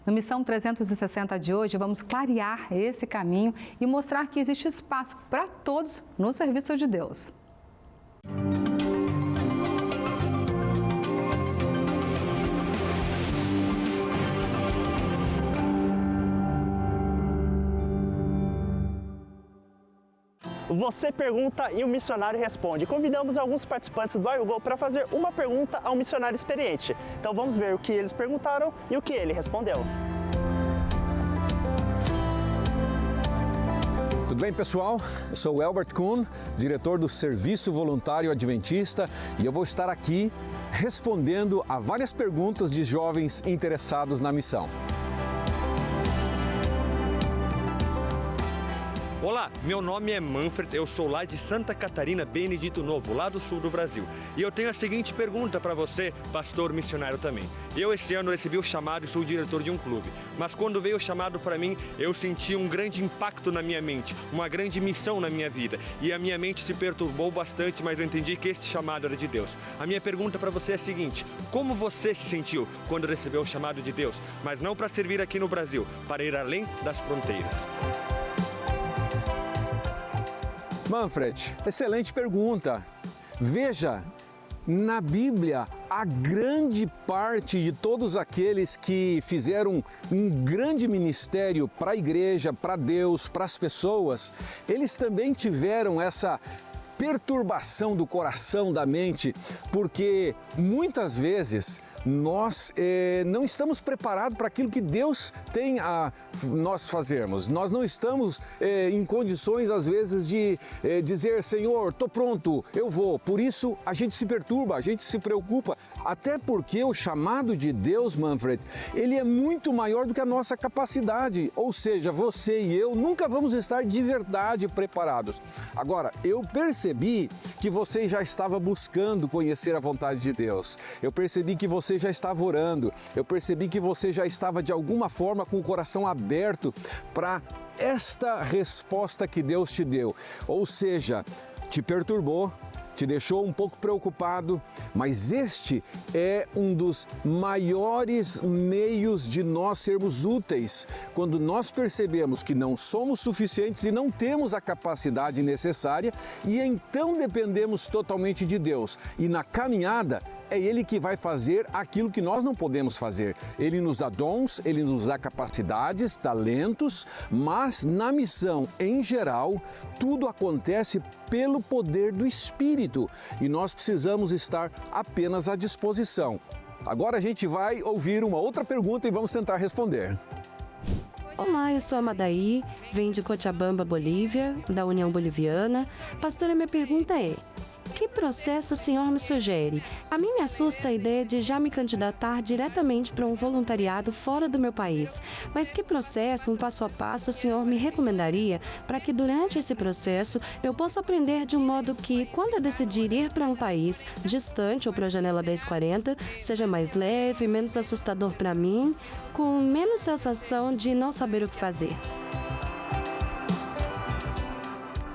No Missão 360 de hoje, vamos clarear esse caminho e mostrar que existe espaço para todos no serviço de Deus. Você pergunta e o missionário responde. Convidamos alguns participantes do iUgo para fazer uma pergunta ao missionário experiente. Então vamos ver o que eles perguntaram e o que ele respondeu. Tudo bem, pessoal? Eu sou o Elbert Kuhn, diretor do Serviço Voluntário Adventista, e eu vou estar aqui respondendo a várias perguntas de jovens interessados na missão. Olá, meu nome é Manfred, eu sou lá de Santa Catarina, Benedito Novo, lá do sul do Brasil. E eu tenho a seguinte pergunta para você, pastor missionário também. Eu esse ano recebi o chamado e sou diretor de um clube. Mas quando veio o chamado para mim, eu senti um grande impacto na minha mente, uma grande missão na minha vida. E a minha mente se perturbou bastante, mas eu entendi que esse chamado era de Deus. A minha pergunta para você é a seguinte: como você se sentiu quando recebeu o chamado de Deus? Mas não para servir aqui no Brasil, para ir além das fronteiras. Manfred, excelente pergunta. Veja, na Bíblia, a grande parte de todos aqueles que fizeram um grande ministério para a igreja, para Deus, para as pessoas, eles também tiveram essa perturbação do coração, da mente, porque muitas vezes nós não estamos preparados para aquilo que Deus tem a nós fazermos. Nós não estamos em condições, às vezes, de dizer: Senhor, estou pronto, eu vou. Por isso, a gente se perturba, a gente se preocupa. Até porque o chamado de Deus, Manfred, ele é muito maior do que a nossa capacidade. Ou seja, você e eu nunca vamos estar de verdade preparados. Agora, eu percebi que você já estava buscando conhecer a vontade de Deus. Eu percebi que você já estava orando. Eu percebi que você já estava, de alguma forma, com o coração aberto para esta resposta que Deus te deu. Ou seja, te perturbou, te deixou um pouco preocupado, mas este é um dos maiores meios de nós sermos úteis. Quando nós percebemos que não somos suficientes e não temos a capacidade necessária, e então dependemos totalmente de Deus. E na caminhada, é Ele que vai fazer aquilo que nós não podemos fazer. Ele nos dá dons, Ele nos dá capacidades, talentos, mas na missão em geral, tudo acontece pelo poder do Espírito e nós precisamos estar apenas à disposição. Agora a gente vai ouvir uma outra pergunta e vamos tentar responder. Olá, eu sou a Madaí, venho de Cochabamba, Bolívia, da União Boliviana. Pastora, minha pergunta é: que processo o senhor me sugere? A mim me assusta a ideia de já me candidatar diretamente para um voluntariado fora do meu país. Mas que processo, um passo a passo, o senhor me recomendaria para que durante esse processo eu possa aprender de um modo que, quando eu decidir ir para um país distante ou para a janela 1040, seja mais leve, menos assustador para mim, com menos sensação de não saber o que fazer?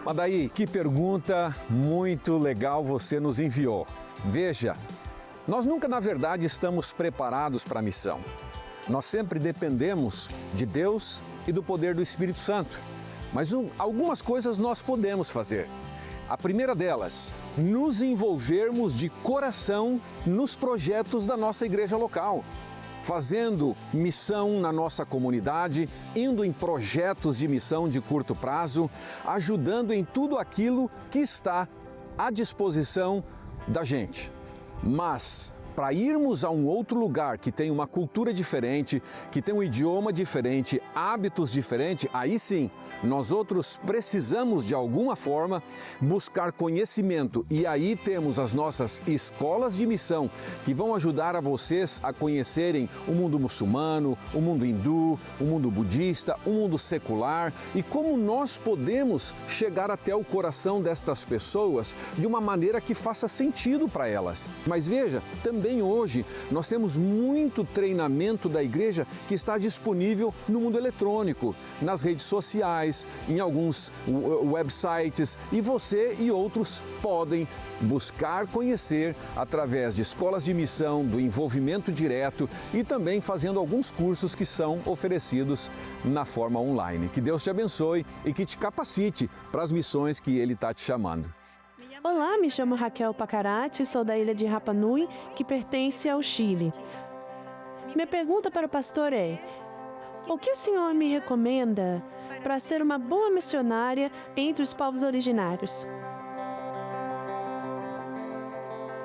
Madaí, que pergunta muito legal você nos enviou. Veja, nós nunca, na verdade, estamos preparados para a missão. Nós sempre dependemos de Deus e do poder do Espírito Santo. Mas algumas coisas nós podemos fazer. A primeira delas, nos envolvermos de coração nos projetos da nossa igreja local. Fazendo missão na nossa comunidade, indo em projetos de missão de curto prazo, ajudando em tudo aquilo que está à disposição da gente. Mas, para irmos a um outro lugar que tem uma cultura diferente, que tem um idioma diferente, hábitos diferentes, aí sim, nós outros precisamos de alguma forma buscar conhecimento e aí temos as nossas escolas de missão que vão ajudar a vocês a conhecerem o mundo muçulmano, o mundo hindu, o mundo budista, o mundo secular e como nós podemos chegar até o coração destas pessoas de uma maneira que faça sentido para elas. Mas veja, também hoje nós temos muito treinamento da igreja que está disponível no mundo eletrônico, nas redes sociais, em alguns websites e você e outros podem buscar conhecer através de escolas de missão, do envolvimento direto e também fazendo alguns cursos que são oferecidos na forma online. Que Deus te abençoe e que te capacite para as missões que Ele está te chamando. Olá, me chamo Raquel Pacarati, sou da ilha de Rapa Nui, que pertence ao Chile. Minha pergunta para o pastor é: o que o senhor me recomenda para ser uma boa missionária entre os povos originários?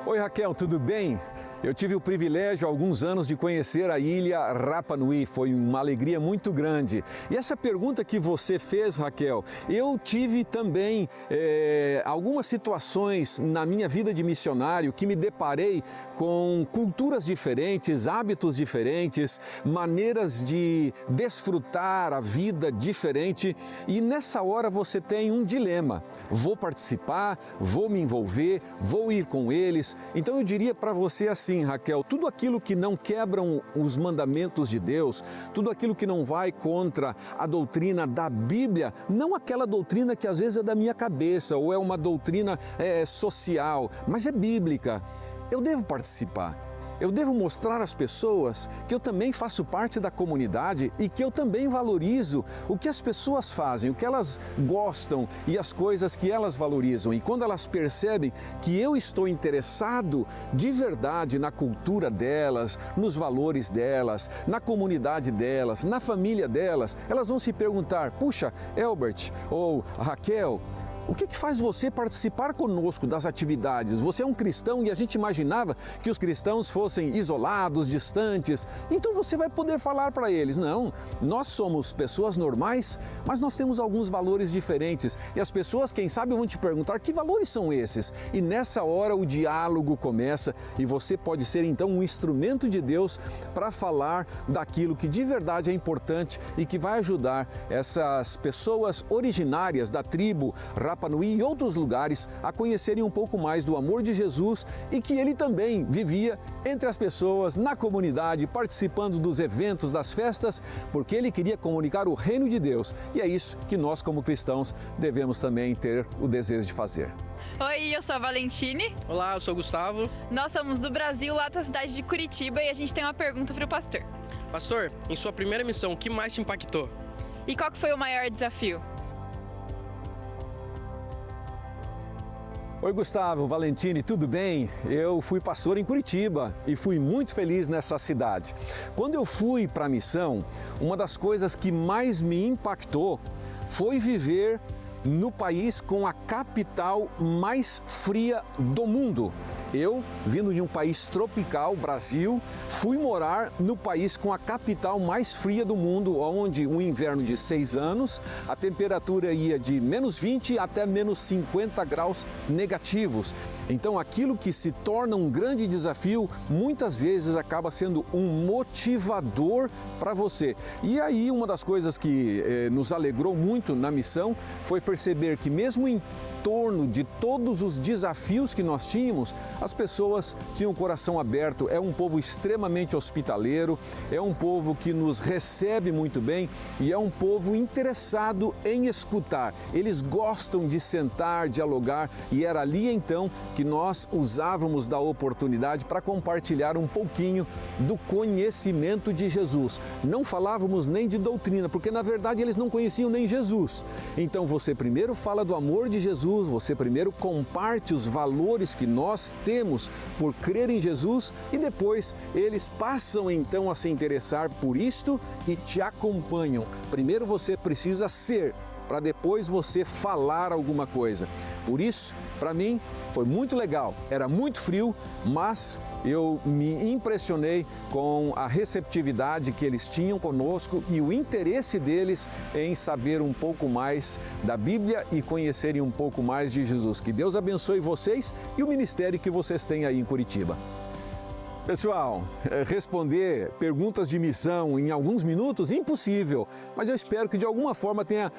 Oi Raquel, tudo bem? Eu tive o privilégio há alguns anos de conhecer a ilha Rapa Nui, foi uma alegria muito grande. E essa pergunta que você fez, Raquel, eu tive também algumas situações na minha vida de missionário que me deparei com culturas diferentes, hábitos diferentes, maneiras de desfrutar a vida diferente. E nessa hora você tem um dilema: vou participar, vou me envolver, vou ir com eles. Então eu diria para você assim, Raquel, tudo aquilo que não quebram os mandamentos de Deus, tudo aquilo que não vai contra a doutrina da Bíblia, não aquela doutrina que às vezes é da minha cabeça ou é uma doutrina social, mas é bíblica, eu devo participar. Eu devo mostrar às pessoas que eu também faço parte da comunidade e que eu também valorizo o que as pessoas fazem, o que elas gostam e as coisas que elas valorizam. E quando elas percebem que eu estou interessado de verdade na cultura delas, nos valores delas, na comunidade delas, na família delas, elas vão se perguntar: puxa, Elbert ou Raquel, o que faz você participar conosco das atividades? Você é um cristão e a gente imaginava que os cristãos fossem isolados, distantes. Então você vai poder falar para eles: não, nós somos pessoas normais, mas nós temos alguns valores diferentes. E as pessoas, quem sabe, vão te perguntar: que valores são esses? E nessa hora o diálogo começa e você pode ser então um instrumento de Deus para falar daquilo que de verdade é importante e que vai ajudar essas pessoas originárias da tribo Rapa Nui e outros lugares a conhecerem um pouco mais do amor de Jesus e que Ele também vivia entre as pessoas, na comunidade, participando dos eventos, das festas, porque Ele queria comunicar o reino de Deus. E é isso que nós, como cristãos, devemos também ter o desejo de fazer. Oi, eu sou a Valentine. Olá, eu sou o Gustavo. Nós somos do Brasil, lá da cidade de Curitiba, e a gente tem uma pergunta para o pastor. Pastor, em sua primeira missão, o que mais te impactou? E qual que foi o maior desafio? Oi Gustavo, Valentini, tudo bem? Eu fui pastor em Curitiba e fui muito feliz nessa cidade. Quando eu fui para a missão, uma das coisas que mais me impactou foi viver no país com a capital mais fria do mundo. Eu, vindo de um país tropical, Brasil, fui morar no país com a capital mais fria do mundo, onde um inverno de 6 anos, a temperatura ia de -20 até -50 graus negativos. Então, aquilo que se torna um grande desafio, muitas vezes acaba sendo um motivador para você. E aí, uma das coisas que nos alegrou muito na missão foi perceber que mesmo em torno de todos os desafios que nós tínhamos, as pessoas tinham o coração aberto. É um povo extremamente hospitaleiro, é um povo que nos recebe muito bem e é um povo interessado em escutar. Eles gostam de sentar, dialogar, e era ali então que nós usávamos da oportunidade para compartilhar um pouquinho do conhecimento de Jesus. Não falávamos nem de doutrina, porque na verdade eles não conheciam nem Jesus. Então você primeiro fala do amor de Jesus, você primeiro comparte os valores que nós temos por crer em Jesus e depois eles passam então a se interessar por isto e te acompanham. Primeiro você precisa ser, para depois você falar alguma coisa. Por isso, para mim, foi muito legal. Era muito frio, mas eu me impressionei com a receptividade que eles tinham conosco e o interesse deles em saber um pouco mais da Bíblia e conhecerem um pouco mais de Jesus. Que Deus abençoe vocês e o ministério que vocês têm aí em Curitiba. Pessoal, responder perguntas de missão em alguns minutos, impossível, mas eu espero que de alguma forma tenha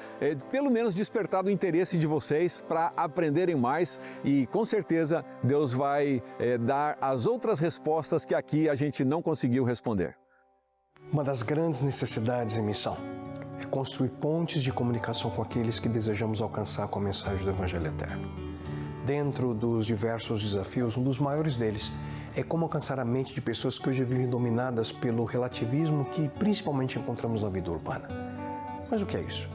pelo menos despertado o interesse de vocês para aprenderem mais e com certeza Deus vai dar as outras respostas que aqui a gente não conseguiu responder. Uma das grandes necessidades em missão é construir pontes de comunicação com aqueles que desejamos alcançar com a mensagem do Evangelho Eterno. Dentro dos diversos desafios, um dos maiores deles é como alcançar a mente de pessoas que hoje vivem dominadas pelo relativismo que principalmente encontramos na vida urbana. Mas o que é isso?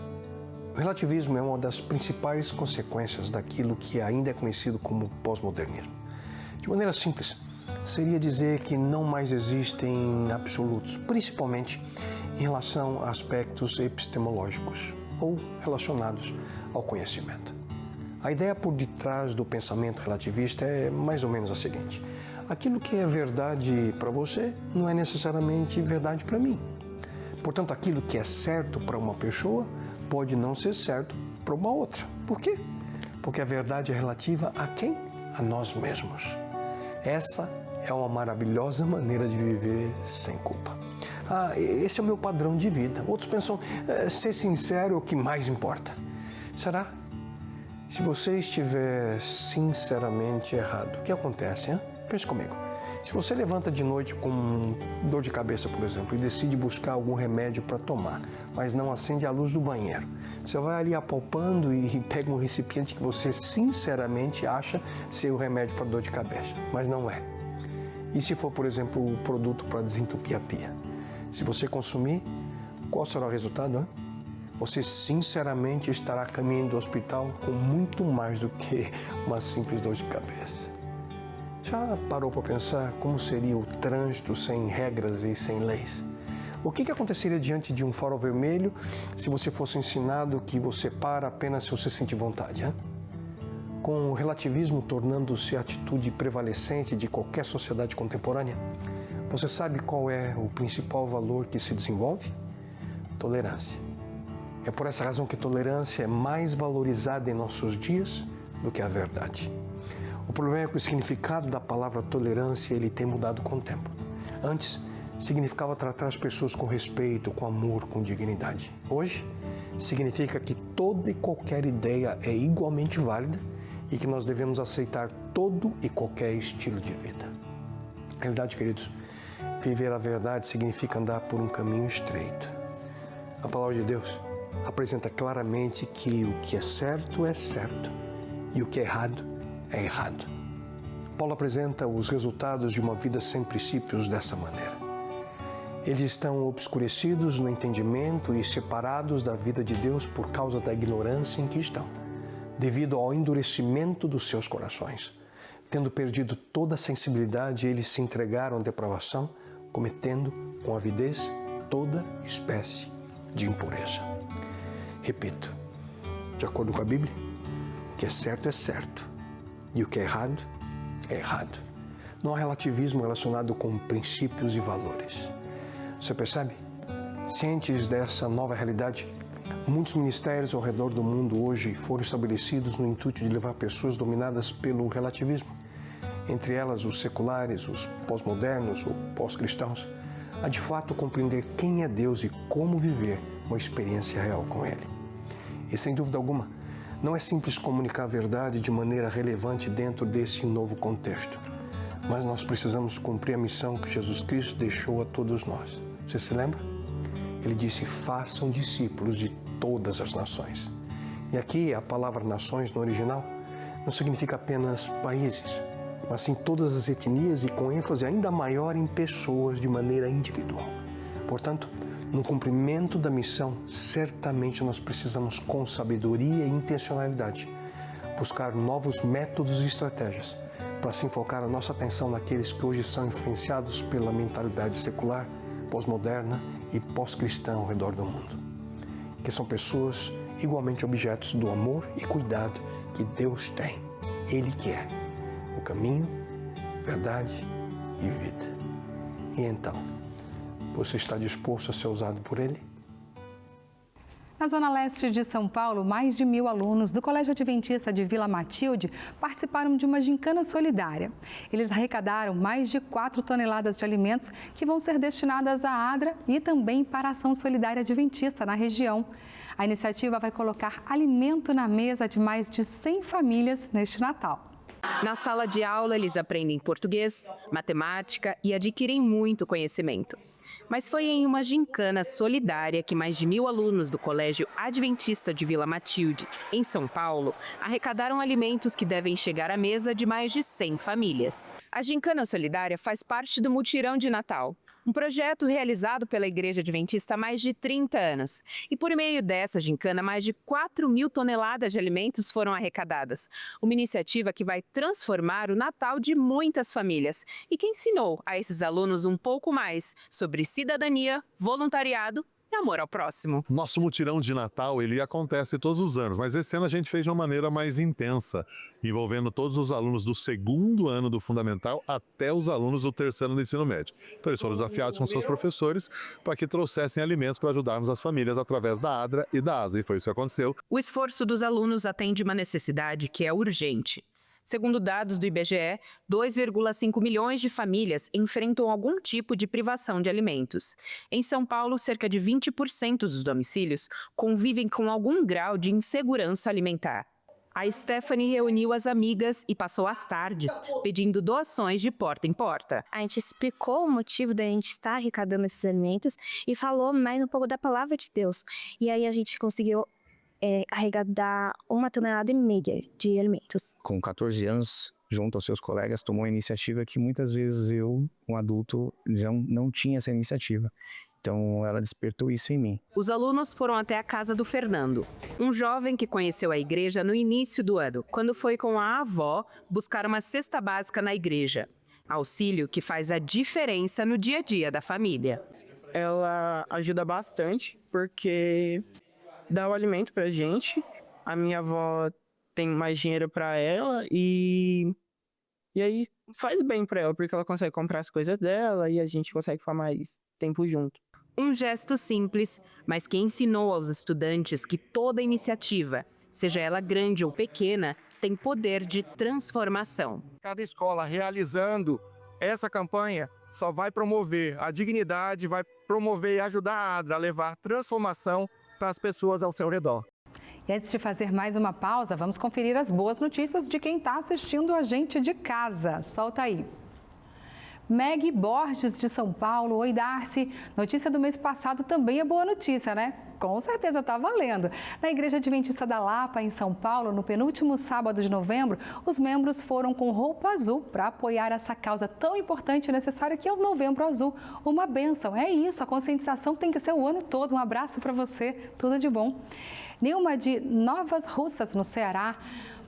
O relativismo é uma das principais consequências daquilo que ainda é conhecido como pós-modernismo. De maneira simples, seria dizer que não mais existem absolutos, principalmente em relação a aspectos epistemológicos ou relacionados ao conhecimento. A ideia por detrás do pensamento relativista é mais ou menos a seguinte: aquilo que é verdade para você não é necessariamente verdade para mim. Portanto, aquilo que é certo para uma pessoa pode não ser certo para uma outra. Por quê? Porque a verdade é relativa a quem? A nós mesmos. Essa é uma maravilhosa maneira de viver sem culpa. Esse é o meu padrão de vida. Outros pensam, ser sincero é o que mais importa. Será? Se você estiver sinceramente errado, o que acontece, hein? Pense comigo. Se você levanta de noite com dor de cabeça, por exemplo, e decide buscar algum remédio para tomar, mas não acende a luz do banheiro, você vai ali apalpando e pega um recipiente que você sinceramente acha ser o remédio para dor de cabeça, mas não é. E se for, por exemplo, o produto para desentupir a pia? Se você consumir, qual será o resultado, hein? Você sinceramente estará a caminho do hospital com muito mais do que uma simples dor de cabeça. Já parou para pensar como seria o trânsito sem regras e sem leis? O que aconteceria diante de um farol vermelho se você fosse ensinado que você para apenas se você sentir vontade, hein? Com o relativismo tornando-se a atitude prevalecente de qualquer sociedade contemporânea, você sabe qual é o principal valor que se desenvolve? Tolerância. É por essa razão que tolerância é mais valorizada em nossos dias do que a verdade. O problema é que o significado da palavra tolerância ele tem mudado com o tempo. Antes, significava tratar as pessoas com respeito, com amor, com dignidade. Hoje, significa que toda e qualquer ideia é igualmente válida e que nós devemos aceitar todo e qualquer estilo de vida. Na realidade, queridos, viver a verdade significa andar por um caminho estreito. A palavra de Deus apresenta claramente que o que é certo e o que é errado. Paulo apresenta os resultados de uma vida sem princípios dessa maneira. Eles estão obscurecidos no entendimento e separados da vida de Deus por causa da ignorância em que estão. devido ao endurecimento dos seus corações. Tendo perdido toda a sensibilidade, eles se entregaram à depravação, cometendo com avidez toda espécie de impureza. Repito, de acordo com a Bíblia, o que é certo e o que é errado. Não há relativismo relacionado com princípios e valores. Você percebe? Cientes dessa nova realidade, muitos ministérios ao redor do mundo hoje foram estabelecidos no intuito de levar pessoas dominadas pelo relativismo, entre elas os seculares, os pós-modernos ou pós-cristãos, a de fato compreender quem é Deus e como viver uma experiência real com Ele. E sem dúvida alguma, não é simples comunicar a verdade de maneira relevante dentro desse novo contexto, mas nós precisamos cumprir a missão que Jesus Cristo deixou a todos nós. Você se lembra? Ele disse: façam discípulos de todas as nações. E aqui a palavra nações no original não significa apenas países, mas sim todas as etnias e com ênfase ainda maior em pessoas de maneira individual. Portanto, no cumprimento da missão, certamente nós precisamos, com sabedoria e intencionalidade, buscar novos métodos e estratégias para assim focar a nossa atenção naqueles que hoje são influenciados pela mentalidade secular, pós-moderna e pós-cristã ao redor do mundo, que são pessoas igualmente objetos do amor e cuidado que Deus tem. Ele que é o caminho, verdade e vida. E então, você está disposto a ser usado por Ele? Na Zona Leste de São Paulo, mais de 1.000 alunos do Colégio Adventista de Vila Matilde participaram de uma gincana solidária. Eles arrecadaram mais de 4 toneladas de alimentos que vão ser destinadas à ADRA e também para a Ação Solidária Adventista na região. A iniciativa vai colocar alimento na mesa de mais de 100 famílias neste Natal. Na sala de aula, eles aprendem português, matemática e adquirem muito conhecimento. Mas foi em uma gincana solidária que mais de 1.000 alunos do Colégio Adventista de Vila Matilde, em São Paulo, arrecadaram alimentos que devem chegar à mesa de mais de 100 famílias. A gincana solidária faz parte do Mutirão de Natal, um projeto realizado pela Igreja Adventista há mais de 30 anos. E por meio dessa gincana, mais de 4.000 toneladas de alimentos foram arrecadadas. Uma iniciativa que vai transformar o Natal de muitas famílias e que ensinou a esses alunos um pouco mais sobre cidadania, voluntariado e amor ao próximo. Nosso mutirão de Natal, ele acontece todos os anos, mas esse ano a gente fez de uma maneira mais intensa, envolvendo todos os alunos do 2º ano do Fundamental até os alunos do 3º ano do ensino médio. Então eles foram desafiados com seus professores para que trouxessem alimentos para ajudarmos as famílias através da ADRA e da ASA, e foi isso que aconteceu. O esforço dos alunos atende uma necessidade que é urgente. Segundo dados do IBGE, 2,5 milhões de famílias enfrentam algum tipo de privação de alimentos. Em São Paulo, cerca de 20% dos domicílios convivem com algum grau de insegurança alimentar. A Stephanie reuniu as amigas e passou as tardes pedindo doações de porta em porta. A gente explicou o motivo da gente estar arrecadando esses alimentos e falou mais um pouco da palavra de Deus. E aí a gente conseguiu arrecadar 1,5 tonelada de alimentos. Com 14 anos, junto aos seus colegas, tomou uma iniciativa que muitas vezes eu, um adulto, já não tinha essa iniciativa. Então, ela despertou isso em mim. Os alunos foram até a casa do Fernando, um jovem que conheceu a igreja no início do ano, quando foi com a avó buscar uma cesta básica na igreja. Auxílio que faz a diferença no dia a dia da família. Ela ajuda bastante, porque dá o alimento pra gente. A minha avó tem mais dinheiro pra ela e aí faz bem pra ela, porque ela consegue comprar as coisas dela e a gente consegue ficar mais tempo junto. Um gesto simples, mas que ensinou aos estudantes que toda iniciativa, seja ela grande ou pequena, tem poder de transformação. Cada escola realizando essa campanha só vai promover a dignidade, vai promover e ajudar a ADRA a levar transformação para as pessoas ao seu redor. E antes de fazer mais uma pausa, vamos conferir as boas notícias de quem está assistindo a gente de casa. Solta aí. Meg Borges, de São Paulo. Oi, Darcy. Notícia do mês passado também é boa notícia, né? Com certeza está valendo. Na Igreja Adventista da Lapa, em São Paulo, no penúltimo sábado de novembro, os membros foram com roupa azul para apoiar essa causa tão importante e necessária que é o Novembro Azul. Uma bênção. É isso, a conscientização tem que ser o ano todo. Um abraço para você. Tudo de bom. Nilma, de Novas Russas, no Ceará.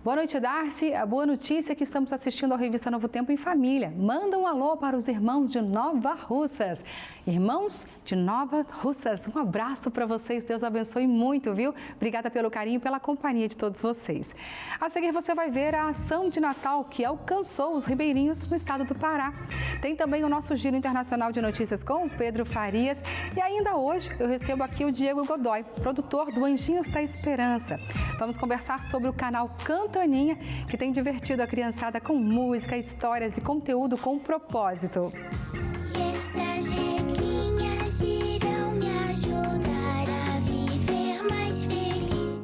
Boa noite, Darcy. A boa notícia é que estamos assistindo ao Revista Novo Tempo em família. Manda um alô para os irmãos de Nova Russas. Irmãos de Nova Russas, um abraço para vocês. Deus abençoe muito, viu? Obrigada pelo carinho e pela companhia de todos vocês. A seguir, você vai ver a ação de Natal que alcançou os ribeirinhos no estado do Pará. Tem também o nosso Giro Internacional de Notícias com o Pedro Farias. E ainda hoje, eu recebo aqui o Diego Godoy, produtor do Anjinhos da Esperança. Vamos conversar sobre o canal Cantoninha, que tem divertido a criançada com música, histórias e conteúdo com propósito. Estas regrinhas irão me ajudar a viver mais feliz.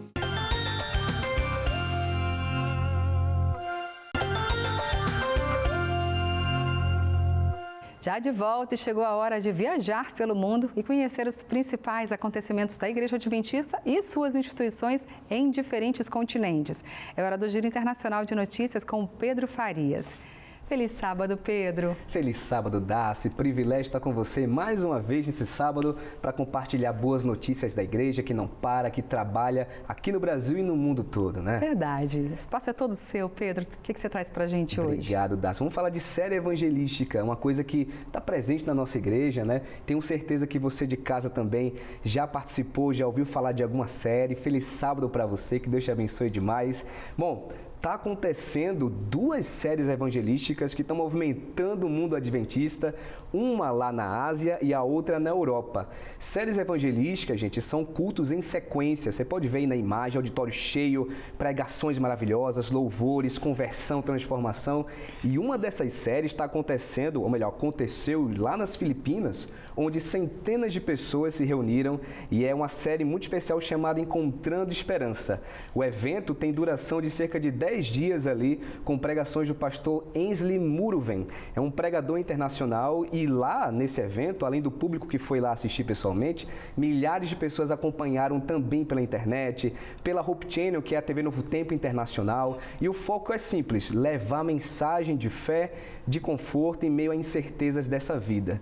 Já de volta, e chegou a hora de viajar pelo mundo e conhecer os principais acontecimentos da Igreja Adventista e suas instituições em diferentes continentes. É hora do Giro Internacional de Notícias com Pedro Farias. Feliz sábado, Pedro. Feliz sábado, Darcy. Privilégio estar com você mais uma vez nesse sábado para compartilhar boas notícias da igreja que não para, que trabalha aqui no Brasil e no mundo todo, né? Verdade. O espaço é todo seu, Pedro. O que você traz para a gente hoje? Obrigado, Darcy. Vamos falar de série evangelística, uma coisa que está presente na nossa igreja, né? Tenho certeza que você de casa também já participou, já ouviu falar de alguma série. Feliz sábado para você, que Deus te abençoe demais. Bom, está acontecendo duas séries evangelísticas que estão movimentando o mundo adventista, uma lá na Ásia e a outra na Europa. Séries evangelísticas, gente, são cultos em sequência. Você pode ver aí na imagem, auditório cheio, pregações maravilhosas, louvores, conversão, transformação. E uma dessas séries está acontecendo, ou melhor, aconteceu lá nas Filipinas, onde centenas de pessoas se reuniram, e é uma série muito especial chamada Encontrando Esperança. O evento tem duração de cerca de 10 dias ali, com pregações do pastor Ensley Muruven. É um pregador internacional, e lá nesse evento, além do público que foi lá assistir pessoalmente, milhares de pessoas acompanharam também pela internet, pela Hope Channel, que é a TV Novo Tempo Internacional, e o foco é simples: levar mensagem de fé, de conforto em meio a incertezas dessa vida.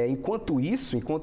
Enquanto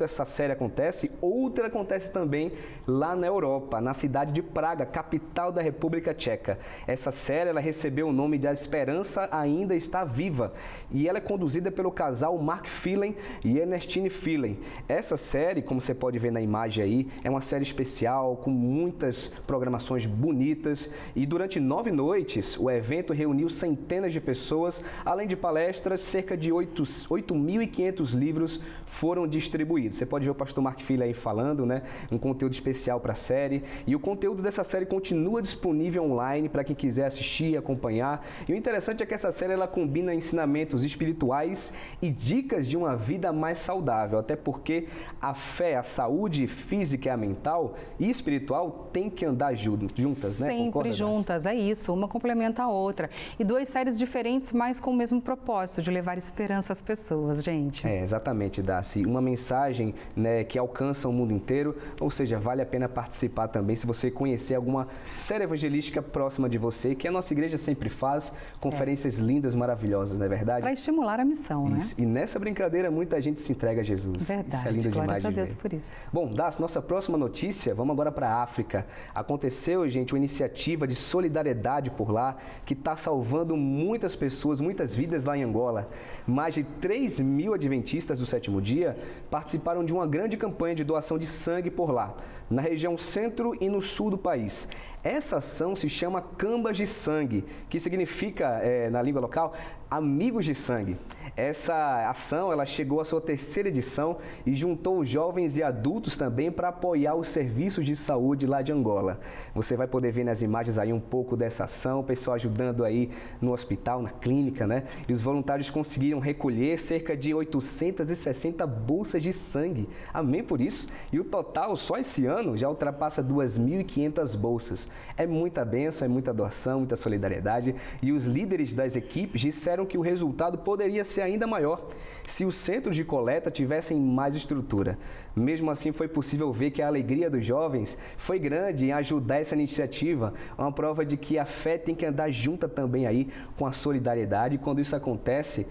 essa série acontece, outra acontece também lá na Europa, na cidade de Praga, capital da República Tcheca. Essa série ela recebeu o nome de A Esperança Ainda Está Viva, e ela é conduzida pelo casal Mark Phelan e Ernestine Phelan. Essa série, como você pode ver na imagem aí, é uma série especial, com muitas programações bonitas, e durante 9 noites o evento reuniu centenas de pessoas, além de palestras, cerca de 8.500 livros foram distribuídos. Você pode ver o pastor Mark Phelan aí falando, né? Um conteúdo especial para a série, e o conteúdo dessa série continua disponível online para quem quiser assistir e acompanhar. E o interessante é que essa série ela combina ensinamentos espirituais e dicas de uma vida mais saudável, até porque a fé, a saúde física e a mental e espiritual tem que andar juntas, né? Sempre Concorda, juntas, é isso, uma complementa a outra. E duas séries diferentes, mas com o mesmo propósito, de levar esperança às pessoas, gente. Exatamente, Darcy. Uma mensagem, né, que alcança o mundo inteiro, ou seja, vale a pena participar também se você conhecer alguma série evangelística próxima de você, que a nossa igreja sempre faz, conferências lindas, maravilhosas, não é verdade? Para estimular a missão, né? E nessa brincadeira muita gente se entrega a Jesus. Verdade, isso é lindo demais glórias a de Deus ver. por isso. Bom, Darcy, nossa próxima notícia, vamos agora para a África. Aconteceu, gente, uma iniciativa de solidariedade por lá, que está salvando muitas pessoas, muitas vidas lá em Angola. Mais de 3.000 adventistas do sétimo dia participaram de uma grande campanha de doação de sangue por lá, na região centro e no sul do país. Essa ação se chama Cambas de Sangue, que significa, na língua local, Amigos de Sangue. Essa ação ela chegou à sua 3ª edição e juntou jovens e adultos também para apoiar os serviços de saúde lá de Angola. Você vai poder ver nas imagens aí um pouco dessa ação, o pessoal ajudando aí no hospital, na clínica, né? E os voluntários conseguiram recolher cerca de 860 bolsas de sangue. Amém por isso? E o total, só esse ano, já ultrapassa 2.500 bolsas. É muita bênção, é muita doação, muita solidariedade. E os líderes das equipes disseram disseram que o resultado poderia ser ainda maior se os centros de coleta tivessem mais estrutura. Mesmo assim, foi possível ver que a alegria dos jovens foi grande em ajudar essa iniciativa, uma prova de que a fé tem que andar junta também aí com a solidariedade, e quando isso acontece,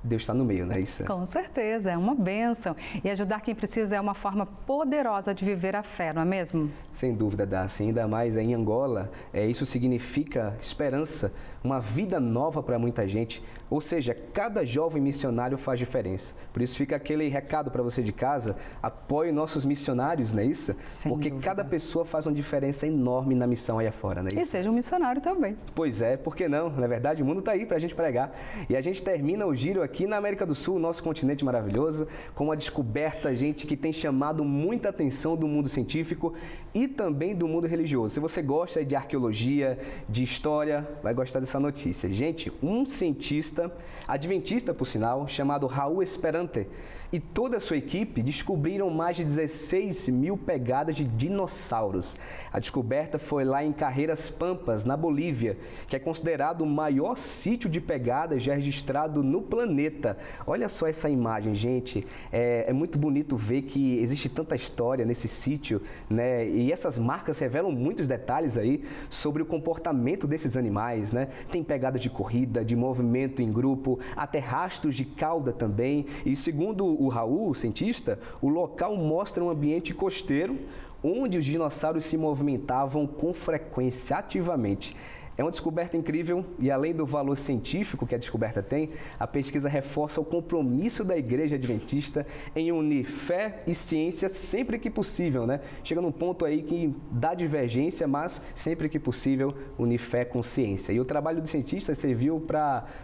Deus está no meio, não é isso? Com certeza, é uma bênção. E ajudar quem precisa é uma forma poderosa de viver a fé, não é mesmo? Sem dúvida, Darcy. Ainda mais em Angola, isso significa esperança, uma vida nova para muita gente. Ou seja, cada jovem missionário faz diferença. Por isso fica aquele recado para você de casa, apoie nossos missionários, não é isso? Sem porque dúvida. Cada pessoa faz uma diferença enorme na missão aí afora, não é isso? E seja um missionário também. Pois é, por que não? Na verdade, o mundo está aí para a gente pregar. E a gente termina o giro aqui na América do Sul, nosso continente maravilhoso, com uma descoberta, gente, que tem chamado muita atenção do mundo científico e também do mundo religioso. Se você gosta de arqueologia, de história, vai gostar dessa notícia. Gente, um cientista, adventista por sinal, chamado Raul Esperante, e toda a sua equipe descobriram mais de 16 mil pegadas de dinossauros. A descoberta foi lá em Carreiras Pampas, na Bolívia, que é considerado o maior sítio de pegadas já registrado no planeta. Olha só essa imagem, gente. É muito bonito ver que existe tanta história nesse sítio, né? E essas marcas revelam muitos detalhes aí sobre o comportamento desses animais, né? Tem pegadas de corrida, de movimento em grupo, até rastros de cauda também. E segundo o Raul, o cientista, o local mostra um ambiente costeiro onde os dinossauros se movimentavam com frequência, ativamente. É uma descoberta incrível e, além do valor científico que a descoberta tem, a pesquisa reforça o compromisso da Igreja Adventista em unir fé e ciência sempre que possível, né? Chega num ponto aí que dá divergência, mas sempre que possível unir fé com ciência. E o trabalho do cientista serviu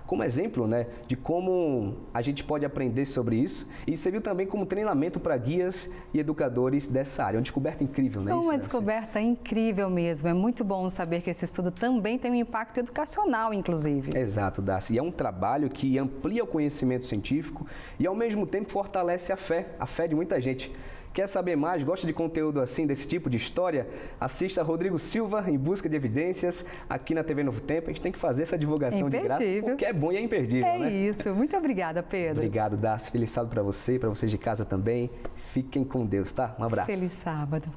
como exemplo, né, de como a gente pode aprender sobre isso, e serviu também como treinamento para guias e educadores dessa área. É uma descoberta incrível, né? É uma descoberta incrível mesmo. É muito bom saber que esse estudo também tem um impacto educacional, inclusive. Exato, Darcy. E é um trabalho que amplia o conhecimento científico e, ao mesmo tempo, fortalece a fé de muita gente. Quer saber mais? Gosta de conteúdo assim, desse tipo de história? Assista Rodrigo Silva, Em Busca de Evidências, aqui na TV Novo Tempo. A gente tem que fazer essa divulgação de graça, porque é bom e é imperdível, né? É isso. Muito obrigada, Pedro. Obrigado, Darcy. Feliz sábado para você e para vocês de casa também. Fiquem com Deus, tá? Um abraço. Feliz sábado.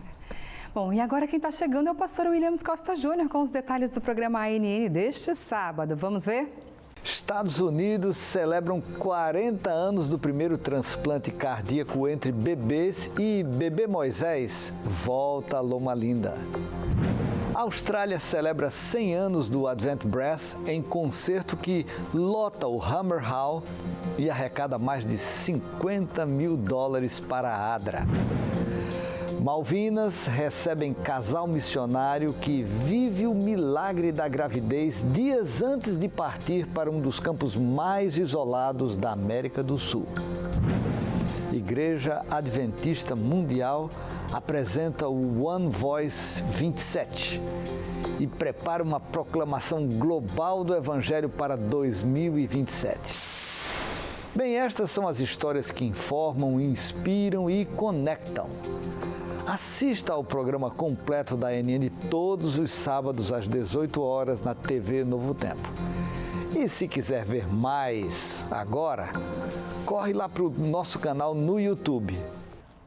Bom, e agora quem está chegando é o pastor Williams Costa Júnior com os detalhes do programa ANN deste sábado. Vamos ver? Estados Unidos celebram 40 anos do primeiro transplante cardíaco entre bebês e bebê Moisés volta a Loma Linda. A Austrália celebra 100 anos do Advent Brass em concerto que lota o Hammer Hall e arrecada mais de $50 mil para a ADRA. Malvinas recebem casal missionário que vive o milagre da gravidez dias antes de partir para um dos campos mais isolados da América do Sul. Igreja Adventista Mundial apresenta o One Voice 27 e prepara uma proclamação global do Evangelho para 2027. Bem, estas são as histórias que informam, inspiram e conectam. Assista ao programa completo da ANN todos os sábados às 18 horas na TV Novo Tempo. E se quiser ver mais agora, corre lá para o nosso canal no YouTube.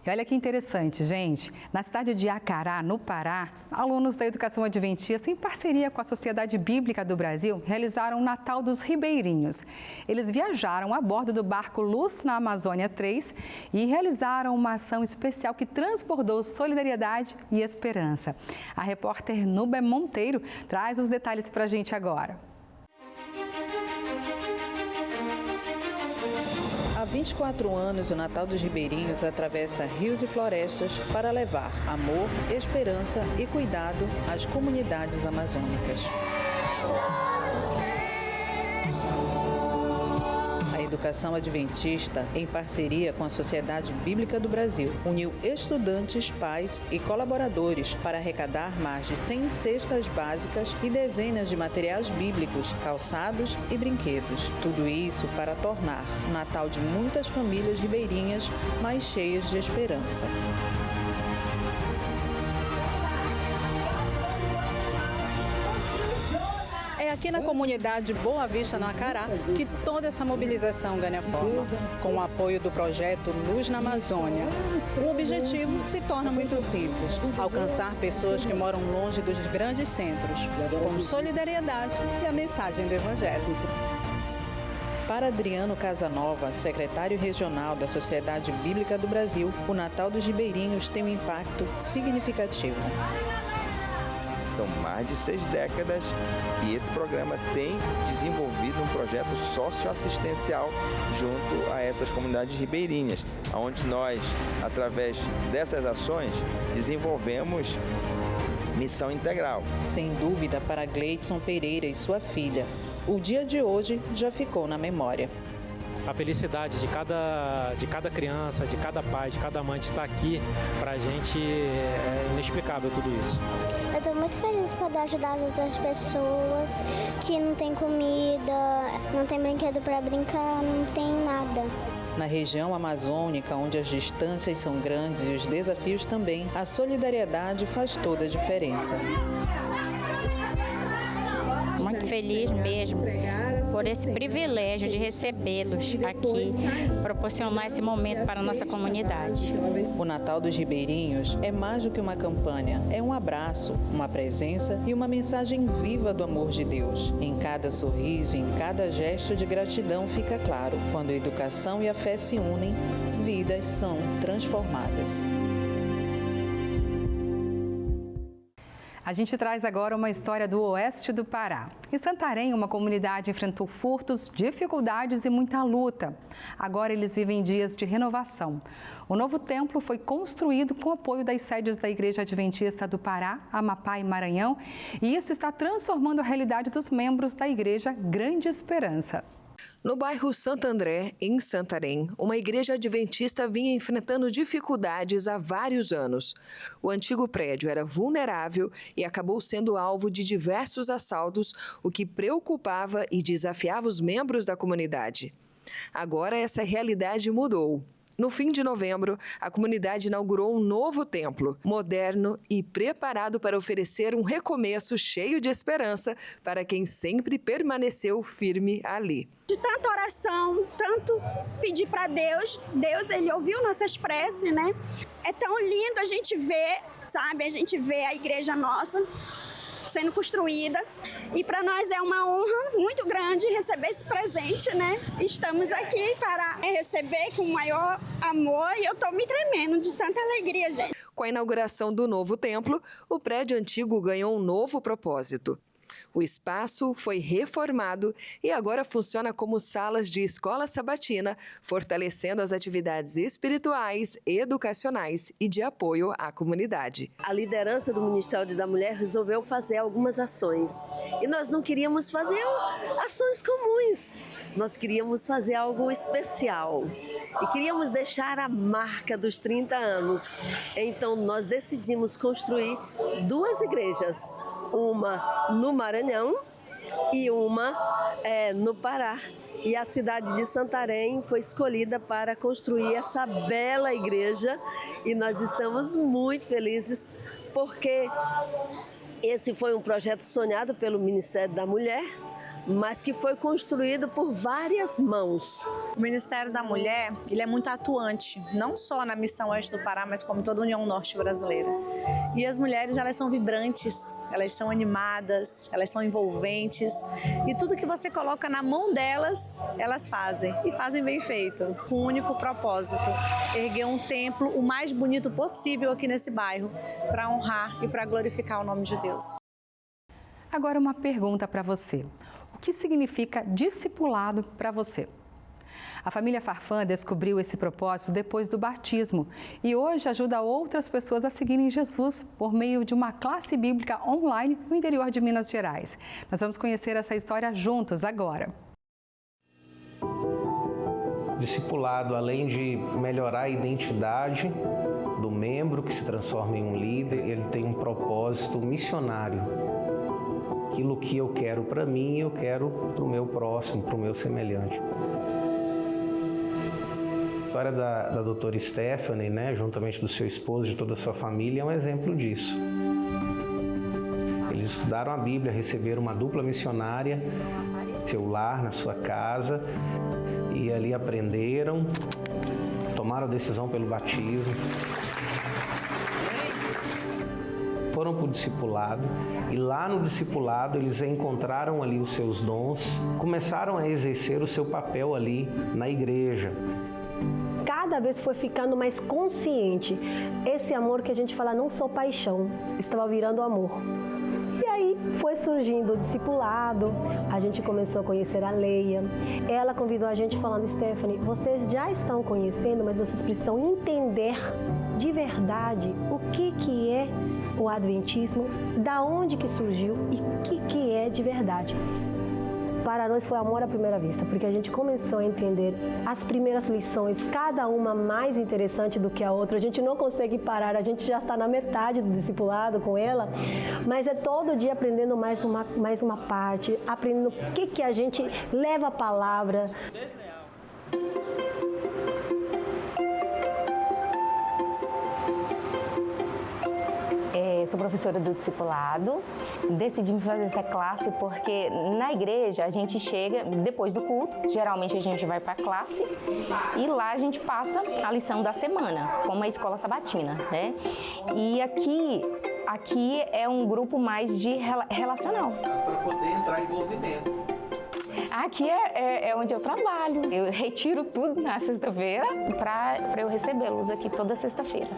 E olha que interessante, gente. Na cidade de Acará, no Pará, alunos da Educação Adventista, em parceria com a Sociedade Bíblica do Brasil, realizaram o Natal dos Ribeirinhos. Eles viajaram a bordo do barco Luz na Amazônia 3 e realizaram uma ação especial que transbordou solidariedade e esperança. A repórter Núbia Monteiro traz os detalhes para a gente agora. Há 24 anos, o Natal dos Ribeirinhos atravessa rios e florestas para levar amor, esperança e cuidado às comunidades amazônicas. A Educação Adventista, em parceria com a Sociedade Bíblica do Brasil, uniu estudantes, pais e colaboradores para arrecadar mais de 100 cestas básicas e dezenas de materiais bíblicos, calçados e brinquedos. Tudo isso para tornar o Natal de muitas famílias ribeirinhas mais cheias de esperança. aqui na comunidade Boa Vista, no Acará, que toda essa mobilização ganha forma, com o apoio do projeto Luz na Amazônia. O objetivo se torna muito simples: alcançar pessoas que moram longe dos grandes centros, com solidariedade e a mensagem do Evangelho. Para Adriano Casanova, secretário regional da Sociedade Bíblica do Brasil, o Natal dos Ribeirinhos tem um impacto significativo. São mais de 6 décadas que esse programa tem desenvolvido um projeto socioassistencial junto a essas comunidades ribeirinhas, onde nós, através dessas ações, desenvolvemos missão integral. Sem dúvida, para Gleidson Pereira e sua filha, o dia de hoje já ficou na memória. A felicidade de cada criança, de cada pai, de cada mãe de estar aqui, para a gente é inexplicável tudo isso. Eu estou muito feliz de poder ajudar as outras pessoas que não tem comida, não tem brinquedo para brincar, não tem nada. Na região amazônica, onde as distâncias são grandes e os desafios também, a solidariedade faz toda a diferença. Muito feliz mesmo por esse privilégio de recebê-los aqui, proporcionar esse momento para a nossa comunidade. O Natal dos Ribeirinhos é mais do que uma campanha, é um abraço, uma presença e uma mensagem viva do amor de Deus. Em cada sorriso, em cada gesto de gratidão fica claro, quando a educação e a fé se unem, vidas são transformadas. A gente traz agora uma história do oeste do Pará. Em Santarém, uma comunidade enfrentou furtos, dificuldades e muita luta. Agora eles vivem dias de renovação. O novo templo foi construído com apoio das sedes da Igreja Adventista do Pará, Amapá e Maranhão, e isso está transformando a realidade dos membros da Igreja Grande Esperança. No bairro Santo André, em Santarém, uma igreja adventista vinha enfrentando dificuldades há vários anos. O antigo prédio era vulnerável e acabou sendo alvo de diversos assaltos, o que preocupava e desafiava os membros da comunidade. Agora essa realidade mudou. No fim de novembro, a comunidade inaugurou um novo templo, moderno e preparado para oferecer um recomeço cheio de esperança para quem sempre permaneceu firme ali. De tanta oração, tanto pedir para Deus, Ele ouviu nossas preces, né? É tão lindo a gente ver, sabe? A gente vê a igreja nossa sendo construída e para nós é uma honra muito grande receber esse presente, né? Estamos aqui para receber com o maior amor e eu estou me tremendo de tanta alegria, gente. Com a inauguração do novo templo, o prédio antigo ganhou um novo propósito. O espaço foi reformado e agora funciona como salas de escola sabatina, fortalecendo as atividades espirituais, educacionais e de apoio à comunidade. A liderança do Ministério da Mulher resolveu fazer algumas ações. E nós não queríamos fazer ações comuns, nós queríamos fazer algo especial. E queríamos deixar a marca dos 30 anos. Então nós decidimos construir 2 igrejas. Uma no Maranhão e uma no Pará. E a cidade de Santarém foi escolhida para construir essa bela igreja e nós estamos muito felizes porque esse foi um projeto sonhado pelo Ministério da Mulher, mas que foi construído por várias mãos. O Ministério da Mulher, ele é muito atuante, não só na Missão Oeste do Pará, mas como toda a União Norte Brasileira. E as mulheres, elas são vibrantes, elas são animadas, elas são envolventes. E tudo que você coloca na mão delas, elas fazem. E fazem bem feito, com um único propósito: erguer um templo o mais bonito possível aqui nesse bairro, para honrar e para glorificar o nome de Deus. Agora uma pergunta para você. O que significa discipulado para você? A família Farfã descobriu esse propósito depois do batismo e hoje ajuda outras pessoas a seguirem Jesus por meio de uma classe bíblica online no interior de Minas Gerais. Nós vamos conhecer essa história juntos agora. Discipulado, além de melhorar a identidade do membro que se transforma em um líder, ele tem um propósito missionário. Aquilo que eu quero para mim, eu quero para o meu próximo, para o meu semelhante. A história da doutora Stephanie, juntamente do seu esposo e de toda a sua família, é um exemplo disso. Eles estudaram a Bíblia, receberam uma dupla missionária, seu lar, na sua casa, e ali aprenderam, tomaram a decisão pelo batismo, foram para o discipulado, e lá no discipulado eles encontraram ali os seus dons, começaram a exercer o seu papel ali na igreja. Cada vez foi ficando mais consciente. Esse amor que a gente fala não só paixão, estava virando amor. E aí foi surgindo o discipulado, a gente começou a conhecer a Leia. Ela convidou a gente falando: Stephanie, vocês já estão conhecendo, mas vocês precisam entender de verdade o que é o adventismo, da onde que surgiu e o que é de verdade. Para nós foi amor à primeira vista, porque a gente começou a entender as primeiras lições, cada uma mais interessante do que a outra. A gente não consegue parar, a gente já está na metade do discipulado com ela, mas é todo dia aprendendo mais uma parte, aprendendo o que a gente leva a palavra. Sou professora do discipulado. Decidimos fazer essa classe porque na igreja a gente chega depois do culto, geralmente a gente vai para a classe e lá a gente passa a lição da semana, como a escola sabatina, né? E aqui é um grupo mais de relacional. Para poder entrar em movimento. Aqui é onde eu trabalho. Eu retiro tudo na sexta-feira para eu recebê-los aqui toda sexta-feira.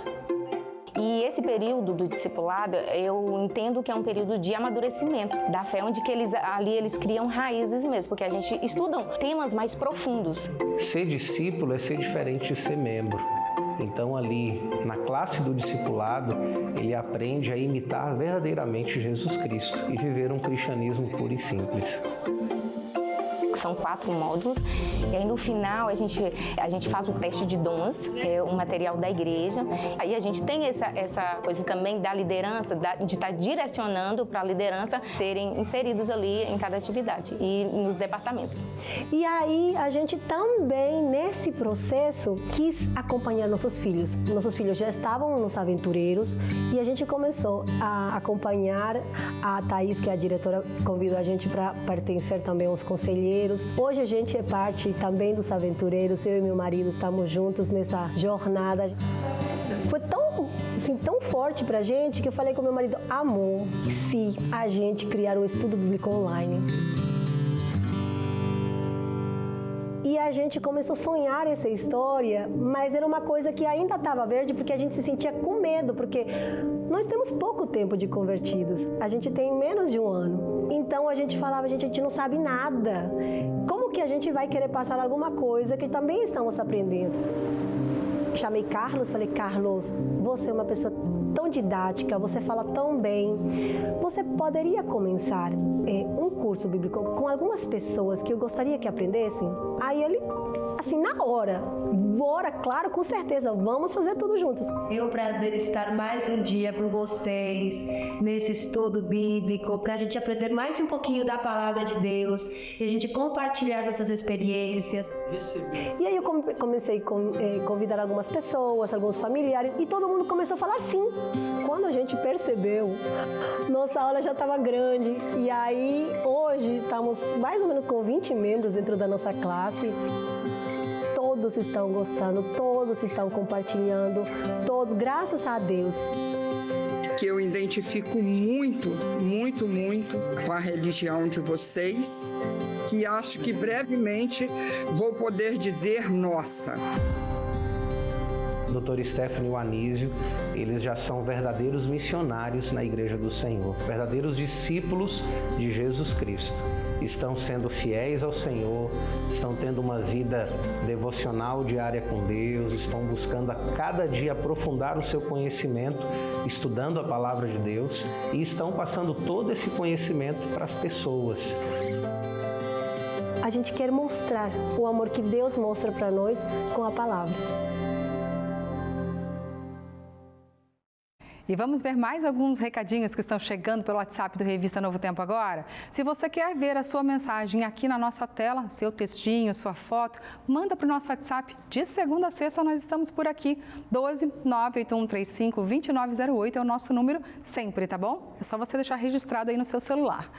E esse período do discipulado, eu entendo que é um período de amadurecimento da fé, onde que eles criam raízes mesmo, porque a gente estuda temas mais profundos. Ser discípulo é ser diferente de ser membro. Então ali, na classe do discipulado, ele aprende a imitar verdadeiramente Jesus Cristo e viver um cristianismo puro e simples. São 4 módulos, e aí no final a gente faz o teste de dons, que é um material da igreja. Aí a gente tem essa coisa também da liderança, de estar direcionando para a liderança serem inseridos ali em cada atividade e nos departamentos. E aí a gente também, nesse processo, quis acompanhar nossos filhos. Nossos filhos já estavam nos aventureiros e a gente começou a acompanhar. A Thaís, que é a diretora, convidou a gente para pertencer também aos conselheiros. Hoje a gente é parte também dos aventureiros, eu e meu marido estamos juntos nessa jornada. Foi tão forte pra gente que eu falei com meu marido: amor, se a gente criar um estudo bíblico online. E a gente começou a sonhar essa história, mas era uma coisa que ainda estava verde, porque a gente se sentia com medo, porque nós temos pouco tempo de convertidos, a gente tem menos de 1 ano. Então a gente falava: a gente não sabe nada. Como que a gente vai querer passar alguma coisa que também estamos aprendendo? Chamei Carlos, falei: Carlos, você é uma pessoa tão didática, você fala tão bem, você poderia começar um curso bíblico com algumas pessoas que eu gostaria que aprendessem? Aí ele, assim, na hora, bora, claro, com certeza, vamos fazer tudo juntos. É um prazer estar mais um dia com vocês, nesse estudo bíblico, para a gente aprender mais um pouquinho da palavra de Deus e a gente compartilhar nossas experiências. E aí eu comecei a convidar algumas pessoas, alguns familiares, e todo mundo começou a falar sim. Quando a gente percebeu, nossa aula já estava grande, e aí hoje estamos mais ou menos com 20 membros dentro da nossa classe. Todos estão gostando, todos estão compartilhando, todos, graças a Deus. Que eu identifico muito com a religião de vocês, que acho que brevemente vou poder dizer nossa. Dr. Stephanie e o Anísio, eles já são verdadeiros missionários na Igreja do Senhor, verdadeiros discípulos de Jesus Cristo. Estão sendo fiéis ao Senhor, estão tendo uma vida devocional diária com Deus, estão buscando a cada dia aprofundar o seu conhecimento, estudando a palavra de Deus e estão passando todo esse conhecimento para as pessoas. A gente quer mostrar o amor que Deus mostra para nós com a palavra. E vamos ver mais alguns recadinhos que estão chegando pelo WhatsApp do Revista Novo Tempo agora? Se você quer ver a sua mensagem aqui na nossa tela, seu textinho, sua foto, manda para o nosso WhatsApp. De segunda a sexta nós estamos por aqui. 12 98135 2908 é o nosso número sempre, tá bom? É só você deixar registrado aí no seu celular.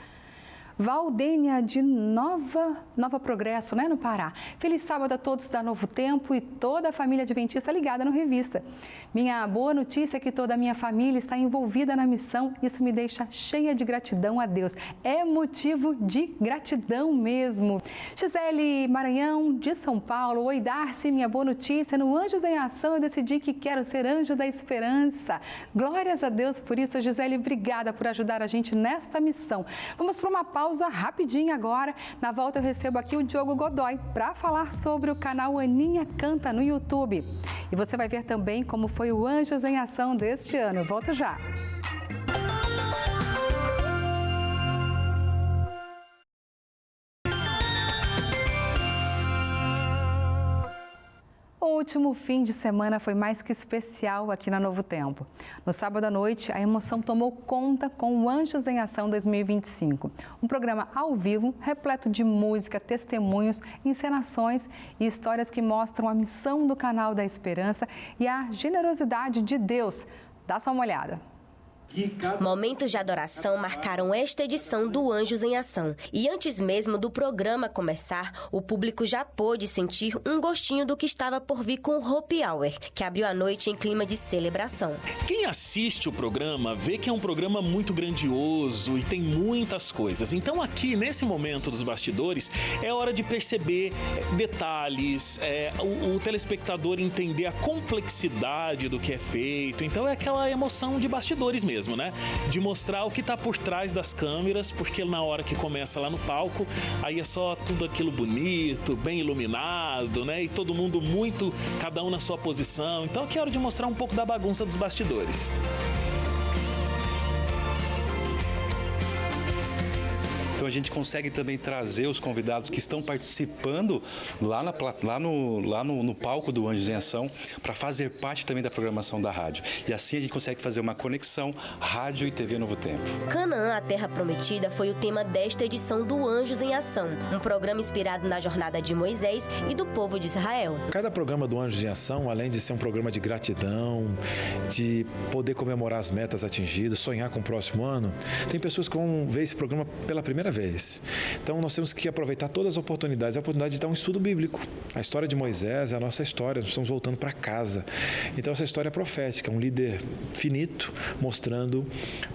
Valdênia de Nova Progresso, né, no Pará. Feliz sábado a todos da Novo Tempo e toda a família adventista ligada no Revista. Minha boa notícia é que toda a minha família está envolvida na missão. Isso me deixa cheia de gratidão a Deus. É motivo de gratidão mesmo. Gisele Maranhão, de São Paulo. Oi, Darcy, minha boa notícia. No Anjos em Ação eu decidi que quero ser anjo da esperança. Glórias a Deus por isso, Gisele. Obrigada por ajudar a gente nesta missão. Vamos para uma pausa rapidinho agora. Na volta eu recebo aqui o Diogo Godoy para falar sobre o canal Aninha Canta no YouTube. E você vai ver também como foi o Anjos em Ação deste ano. Volto já. O último fim de semana foi mais que especial aqui na Novo Tempo. No sábado à noite, a emoção tomou conta com o Anjos em Ação 2025. Um programa ao vivo, repleto de música, testemunhos, encenações e histórias que mostram a missão do Canal da Esperança e a generosidade de Deus. Dá só uma olhada. Momentos de adoração marcaram esta edição do Anjos em Ação. E antes mesmo do programa começar, o público já pôde sentir um gostinho do que estava por vir com o Hope Hour, que abriu a noite em clima de celebração. Quem assiste o programa vê que é um programa muito grandioso e tem muitas coisas. Então aqui, nesse momento dos bastidores, é hora de perceber detalhes, o telespectador entender a complexidade do que é feito. Então é aquela emoção de bastidores mesmo, né? De mostrar o que está por trás das câmeras, porque na hora que começa lá no palco, aí é só tudo aquilo bonito, bem iluminado, né? E todo mundo muito, cada um na sua posição. Então aqui é hora de mostrar um pouco da bagunça dos bastidores. Então a gente consegue também trazer os convidados que estão participando lá no palco do Anjos em Ação para fazer parte também da programação da rádio. E assim a gente consegue fazer uma conexão rádio e TV Novo Tempo. Canaã, a Terra Prometida, foi o tema desta edição do Anjos em Ação, um programa inspirado na jornada de Moisés e do povo de Israel. Cada programa do Anjos em Ação, além de ser um programa de gratidão, de poder comemorar as metas atingidas, sonhar com o próximo ano, tem pessoas que vão ver esse programa pela primeira vez. Então nós temos que aproveitar todas as oportunidades, a oportunidade de dar um estudo bíblico. A história de Moisés é a nossa história, nós estamos voltando para casa. Então essa história é profética, um líder finito, mostrando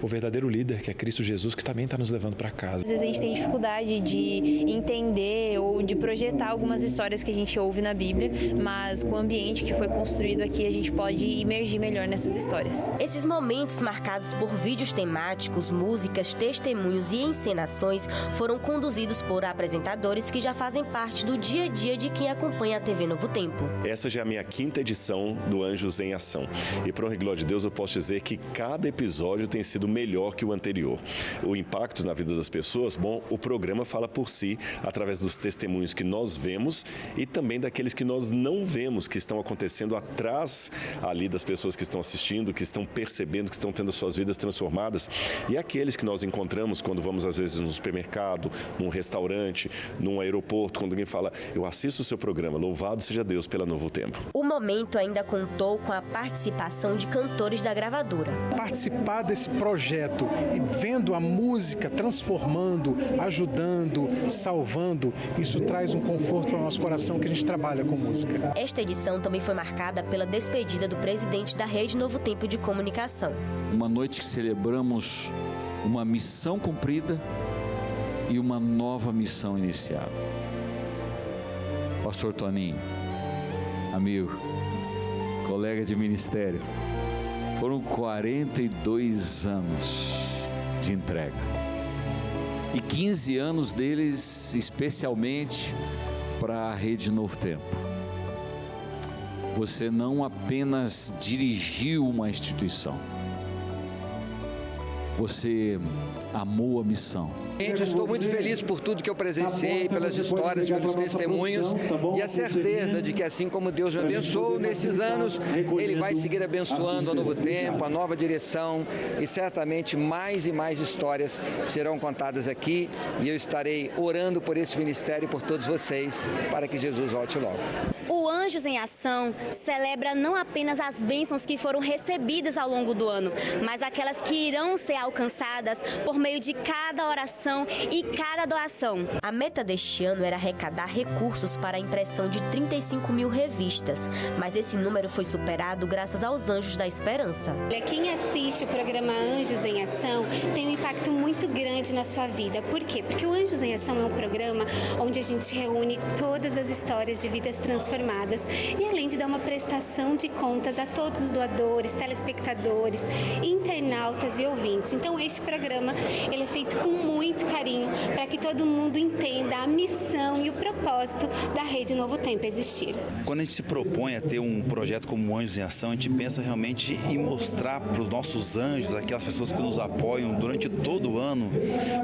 o verdadeiro líder, que é Cristo Jesus, que também está nos levando para casa. Às vezes a gente tem dificuldade de entender ou de projetar algumas histórias que a gente ouve na Bíblia, mas com o ambiente que foi construído aqui, a gente pode imergir melhor nessas histórias. Esses momentos marcados por vídeos temáticos, músicas, testemunhos e encenações foram conduzidos por apresentadores que já fazem parte do dia a dia de quem acompanha a TV Novo Tempo. Essa já é a minha 5ª edição do Anjos em Ação. E para honra e glória de Deus, eu posso dizer que cada episódio tem sido melhor que o anterior. O impacto na vida das pessoas, bom, o programa fala por si, através dos testemunhos que nós vemos e também daqueles que nós não vemos, que estão acontecendo atrás ali das pessoas que estão assistindo, que estão percebendo, que estão tendo suas vidas transformadas. E aqueles que nós encontramos quando vamos, às vezes, no supermercado, num restaurante, num aeroporto, quando alguém fala, eu assisto o seu programa, louvado seja Deus pela Novo Tempo. O momento ainda contou com a participação de cantores da gravadora. Participar desse projeto e vendo a música transformando, ajudando, salvando, isso traz um conforto para o nosso coração que a gente trabalha com música. Esta edição também foi marcada pela despedida do presidente da Rede Novo Tempo de Comunicação. Uma noite que celebramos uma missão cumprida e uma nova missão iniciada. Pastor Toninho, amigo, colega de ministério, foram 42 anos de entrega. E 15 anos deles, especialmente para a Rede Novo Tempo. Você não apenas dirigiu uma instituição, você amou a missão. Estou muito feliz por tudo que eu presenciei, pelas histórias, pelos testemunhos e a certeza de que assim como Deus me abençoou nesses anos, Ele vai seguir abençoando a Novo Tempo, a nova direção e certamente mais e mais histórias serão contadas aqui e eu estarei orando por esse ministério e por todos vocês para que Jesus volte logo. O Anjos em Ação celebra não apenas as bênçãos que foram recebidas ao longo do ano, mas aquelas que irão ser alcançadas por meio de cada oração e cada doação. A meta deste ano era arrecadar recursos para a impressão de 35 mil revistas, mas esse número foi superado graças aos Anjos da Esperança. Quem assiste o programa Anjos em Ação tem um impacto muito grande na sua vida. Por quê? Porque o Anjos em Ação é um programa onde a gente reúne todas as histórias de vidas transformadas e além de dar uma prestação de contas a todos os doadores, telespectadores, internautas e ouvintes. Então este programa ele é feito com muito carinho para que todo mundo entenda a missão e o propósito da Rede Novo Tempo existir. Quando a gente se propõe a ter um projeto como Anjos em Ação, a gente pensa realmente em mostrar para os nossos anjos, aquelas pessoas que nos apoiam durante todo o ano,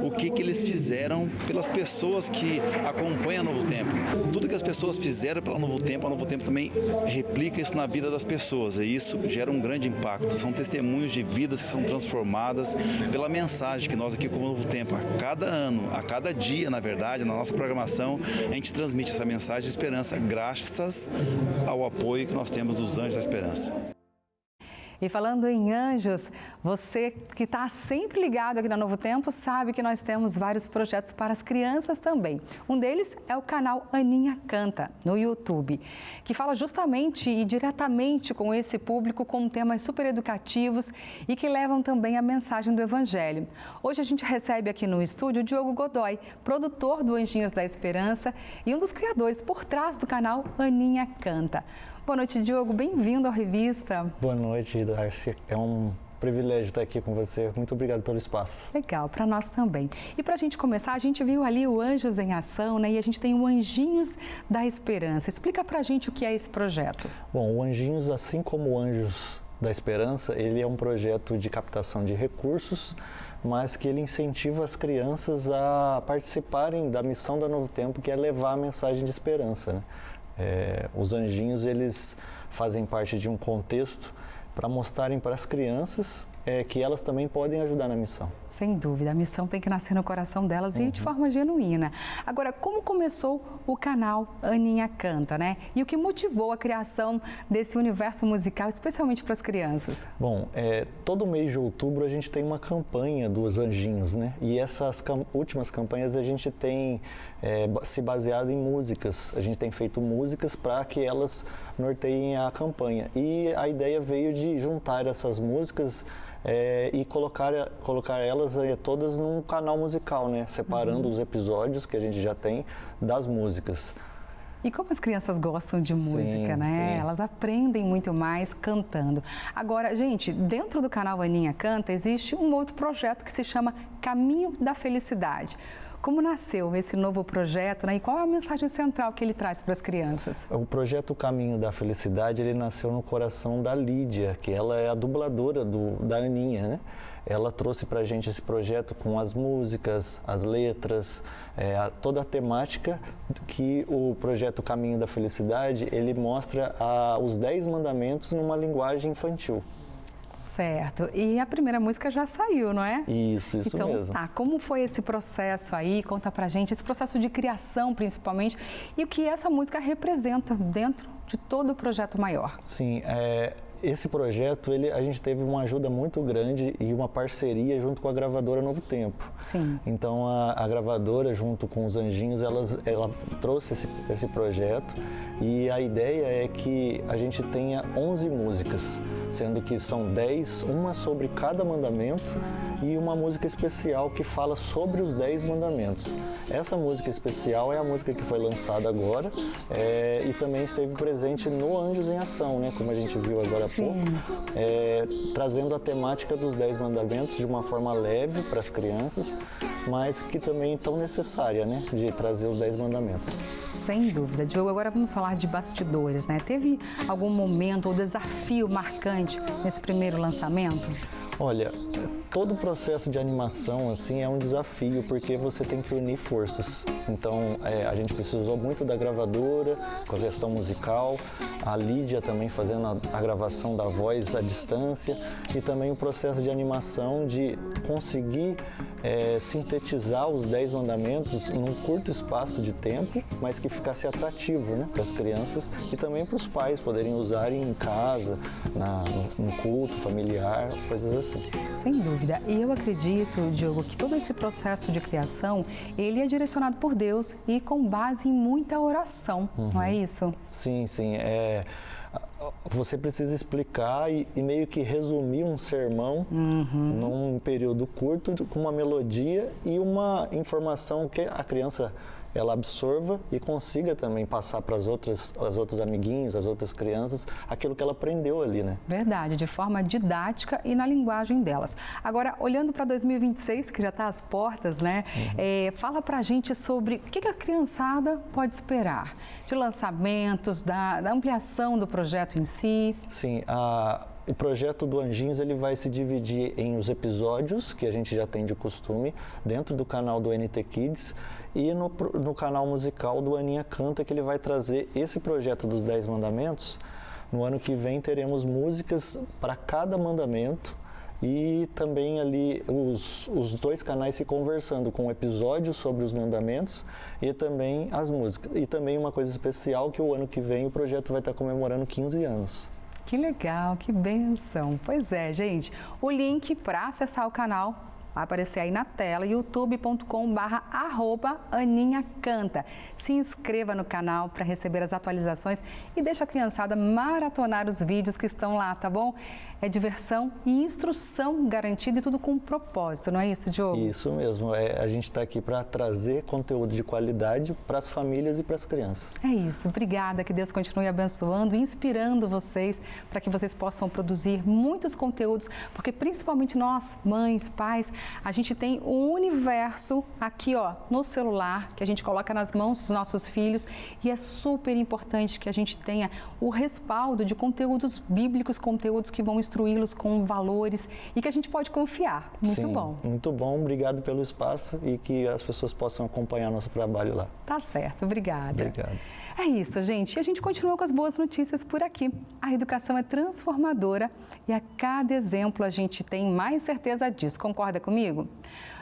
o que eles fizeram pelas pessoas que acompanham a Novo Tempo. Tudo que as pessoas fizeram pela Novo Tempo, a Novo Tempo também replica isso na vida das pessoas e isso gera um grande impacto. São testemunhos de vidas que são transformadas pela mensagem que nós aqui como Novo Tempo, a cada ano, a cada dia, na verdade, na nossa programação, a gente transmite essa mensagem de esperança graças ao apoio que nós temos dos Anjos da Esperança. E falando em anjos, você que está sempre ligado aqui na Novo Tempo sabe que nós temos vários projetos para as crianças também. Um deles é o canal Aninha Canta, no YouTube, que fala justamente e diretamente com esse público com temas super educativos e que levam também a mensagem do Evangelho. Hoje a gente recebe aqui no estúdio o Diogo Godoy, produtor do Anjinhos da Esperança e um dos criadores por trás do canal Aninha Canta. Boa noite, Diogo. Bem-vindo à revista. Boa noite, Darcy. É um privilégio estar aqui com você. Muito obrigado pelo espaço. Legal, para nós também. E para a gente começar, a gente viu ali o Anjos em Ação, né? E a gente tem o Anjinhos da Esperança. Explica para a gente o que é esse projeto. Bom, o Anjinhos, assim como o Anjos da Esperança, ele é um projeto de captação de recursos, mas que ele incentiva as crianças a participarem da missão da Novo Tempo, que é levar a mensagem de esperança, né? Os anjinhos, eles fazem parte de um contexto para mostrarem para as crianças que elas também podem ajudar na missão. Sem dúvida, a missão tem que nascer no coração delas e de forma genuína. Agora, como começou o canal Aninha Canta, né? E o que motivou a criação desse universo musical, especialmente para as crianças? Bom, todo mês de outubro a gente tem uma campanha dos anjinhos, né? E essas últimas campanhas a gente tem se baseado em músicas. A gente tem feito músicas para que elas norteiem a campanha. E a ideia veio de juntar essas músicas e colocar elas todas num canal musical, né? Separando os episódios que a gente já tem das músicas. E como as crianças gostam de música, né? Sim. Elas aprendem muito mais cantando. Agora, gente, dentro do canal Aninha Canta existe um outro projeto que se chama Caminho da Felicidade. Como nasceu esse novo projeto, né? E qual é a mensagem central que ele traz para as crianças? O projeto Caminho da Felicidade, ele nasceu no coração da Lídia, que ela é a dubladora da Aninha, né? Ela trouxe para a gente esse projeto com as músicas, as letras, toda a temática que o projeto Caminho da Felicidade, ele mostra os 10 mandamentos numa linguagem infantil. Certo. E a primeira música já saiu, não é? Isso então, mesmo. Tá. Como foi esse processo aí? Conta pra gente, esse processo de criação, principalmente, e o que essa música representa dentro de todo o projeto maior. Sim, esse projeto, a gente teve uma ajuda muito grande e uma parceria junto com a gravadora Novo Tempo. Sim. Então, a gravadora, junto com os anjinhos, ela trouxe esse projeto e a ideia é que a gente tenha 11 músicas, sendo que são 10, uma sobre cada mandamento e uma música especial que fala sobre os 10 mandamentos. Essa música especial é a música que foi lançada agora e também esteve presente no Anjos em Ação, né? Como a gente viu agora há pouco, trazendo a temática dos 10 mandamentos de uma forma leve para as crianças, mas que também é tão necessária, né? De trazer os 10 mandamentos. Sem dúvida. Diogo, agora vamos falar de bastidores, né? Teve algum momento ou desafio marcante nesse primeiro lançamento? Olha, todo o processo de animação assim é um desafio, porque você tem que unir forças. Então, a gente precisou muito da gravadora, com a questão musical, a Lídia também fazendo a gravação da voz à distância, e também o processo de animação de conseguir sintetizar os 10 mandamentos num curto espaço de tempo, mas que ficasse atrativo, né, para as crianças e também para os pais poderem usarem em casa, no culto familiar, coisas assim. Sem dúvida. E eu acredito, Diogo, que todo esse processo de criação, ele é direcionado por Deus e com base em muita oração, não é isso? Sim. Você precisa explicar e meio que resumir um sermão num período curto, com uma melodia e uma informação que a criança ela absorva e consiga também passar para os outros amiguinhos, as outras crianças, aquilo que ela aprendeu ali, né? Verdade, de forma didática e na linguagem delas. Agora, olhando para 2026, que já está às portas, né? Fala para a gente sobre o que a criançada pode esperar de lançamentos, da ampliação do projeto em si. Sim, o projeto do Anjinhos ele vai se dividir em os episódios, que a gente já tem de costume, dentro do canal do NT Kids, e no canal musical do Aninha Canta, que ele vai trazer esse projeto dos 10 mandamentos. No ano que vem teremos músicas para cada mandamento e também ali os 2 canais se conversando com episódios sobre os mandamentos e também as músicas. E também uma coisa especial, que o ano que vem o projeto vai estar comemorando 15 anos. Que legal, que bênção. Pois é, gente, o link para acessar o canal vai aparecer aí na tela, youtube.com/@AninhaCanta. Se inscreva no canal para receber as atualizações e deixa a criançada maratonar os vídeos que estão lá, tá bom? É diversão e instrução garantida e tudo com propósito, não é isso, Diogo? Isso mesmo, a gente está aqui para trazer conteúdo de qualidade para as famílias e para as crianças. É isso, obrigada, que Deus continue abençoando e inspirando vocês para que vocês possam produzir muitos conteúdos, porque principalmente nós, mães, pais, a gente tem um universo aqui, ó, no celular, que a gente coloca nas mãos dos nossos filhos, e é super importante que a gente tenha o respaldo de conteúdos bíblicos, conteúdos que vão instruí-los com valores e que a gente pode confiar. Muito bom. Muito bom, obrigado pelo espaço e que as pessoas possam acompanhar nosso trabalho lá. Tá certo, obrigada. Obrigado. É isso, gente. E a gente continua com as boas notícias por aqui. A educação é transformadora e a cada exemplo a gente tem mais certeza disso. Concorda comigo?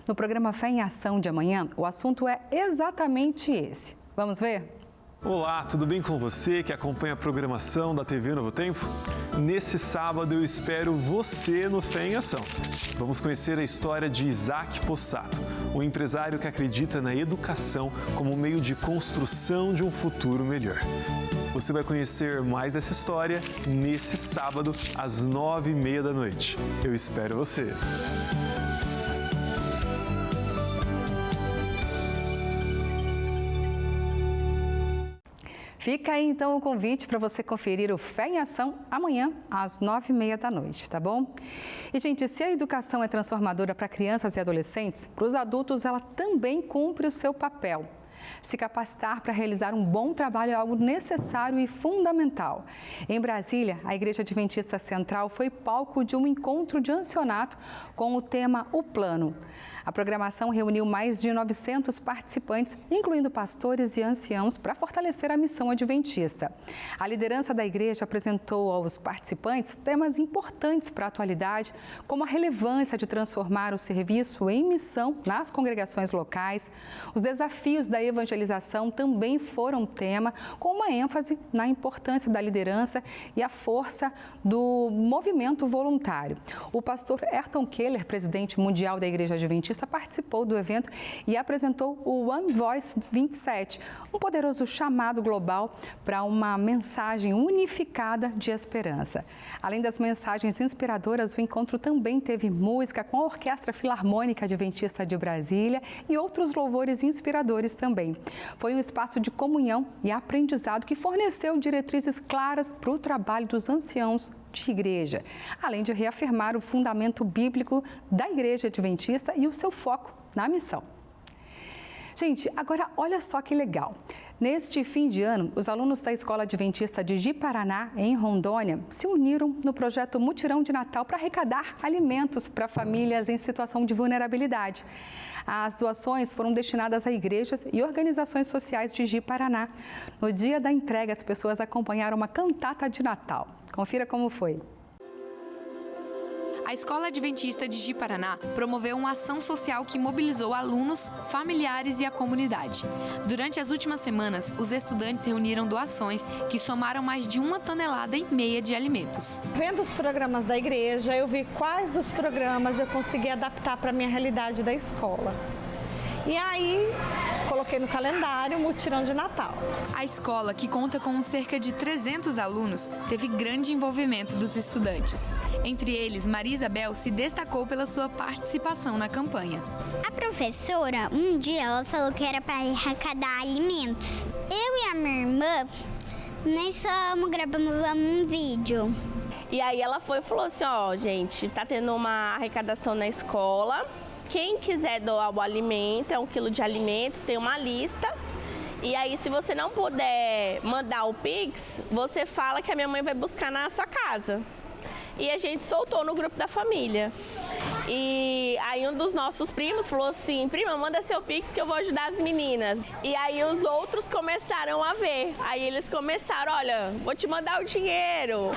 No programa Fé em Ação de amanhã, o assunto é exatamente esse. Vamos ver? Olá, tudo bem com você que acompanha a programação da TV Novo Tempo? Nesse sábado eu espero você no Fé em Ação. Vamos conhecer a história de Isaac Possato, um empresário que acredita na educação como meio de construção de um futuro melhor. Você vai conhecer mais dessa história nesse sábado às 9h30 da noite. Eu espero você! Fica aí então o convite para você conferir o Fé em Ação amanhã às 9h30 da noite, tá bom? E, gente, se a educação é transformadora para crianças e adolescentes, para os adultos ela também cumpre o seu papel. Se capacitar para realizar um bom trabalho é algo necessário e fundamental. Em Brasília, a Igreja Adventista Central foi palco de um encontro de ancianato com o tema O Plano. A programação reuniu mais de 900 participantes, incluindo pastores e anciãos, para fortalecer a missão adventista. A liderança da igreja apresentou aos participantes temas importantes para a atualidade, como a relevância de transformar o serviço em missão nas congregações locais. Os desafios da evangelização também foram tema, com uma ênfase na importância da liderança e a força do movimento voluntário. O pastor Ayrton Keller, presidente mundial da Igreja Adventista, participou do evento e apresentou o One Voice 27, um poderoso chamado global para uma mensagem unificada de esperança. Além das mensagens inspiradoras, o encontro também teve música com a Orquestra Filarmônica Adventista de Brasília e outros louvores inspiradores também. Foi um espaço de comunhão e aprendizado que forneceu diretrizes claras para o trabalho dos anciãos de igreja, além de reafirmar o fundamento bíblico da Igreja Adventista e o seu foco na missão. Gente, agora olha só que legal. Neste fim de ano, os alunos da Escola Adventista de Ji-Paraná, em Rondônia, se uniram no projeto Mutirão de Natal para arrecadar alimentos para famílias em situação de vulnerabilidade. As doações foram destinadas a igrejas e organizações sociais de Ji-Paraná. No dia da entrega, as pessoas acompanharam uma cantata de Natal. Confira como foi. A Escola Adventista de Ji-Paraná promoveu uma ação social que mobilizou alunos, familiares e a comunidade. Durante as últimas semanas, os estudantes reuniram doações que somaram mais de 1,5 tonelada de alimentos. Vendo os programas da igreja, eu vi quais dos programas eu consegui adaptar para a minha realidade da escola. E aí, coloquei no calendário o Mutirão de Natal. A escola, que conta com cerca de 300 alunos, teve grande envolvimento dos estudantes. Entre eles, Maria Isabel se destacou pela sua participação na campanha. A professora, um dia, ela falou que era para arrecadar alimentos. Eu e a minha irmã, nós gravamos um vídeo. E aí ela foi e falou assim, ó, gente, tá tendo uma arrecadação na escola. Quem quiser doar o alimento, é 1 quilo de alimento, tem uma lista. E aí, se você não puder mandar o Pix, você fala que a minha mãe vai buscar na sua casa. E a gente soltou no grupo da família. E aí um dos nossos primos falou assim, prima, manda seu Pix que eu vou ajudar as meninas. E aí os outros começaram a ver. Aí eles começaram, olha, vou te mandar o dinheiro.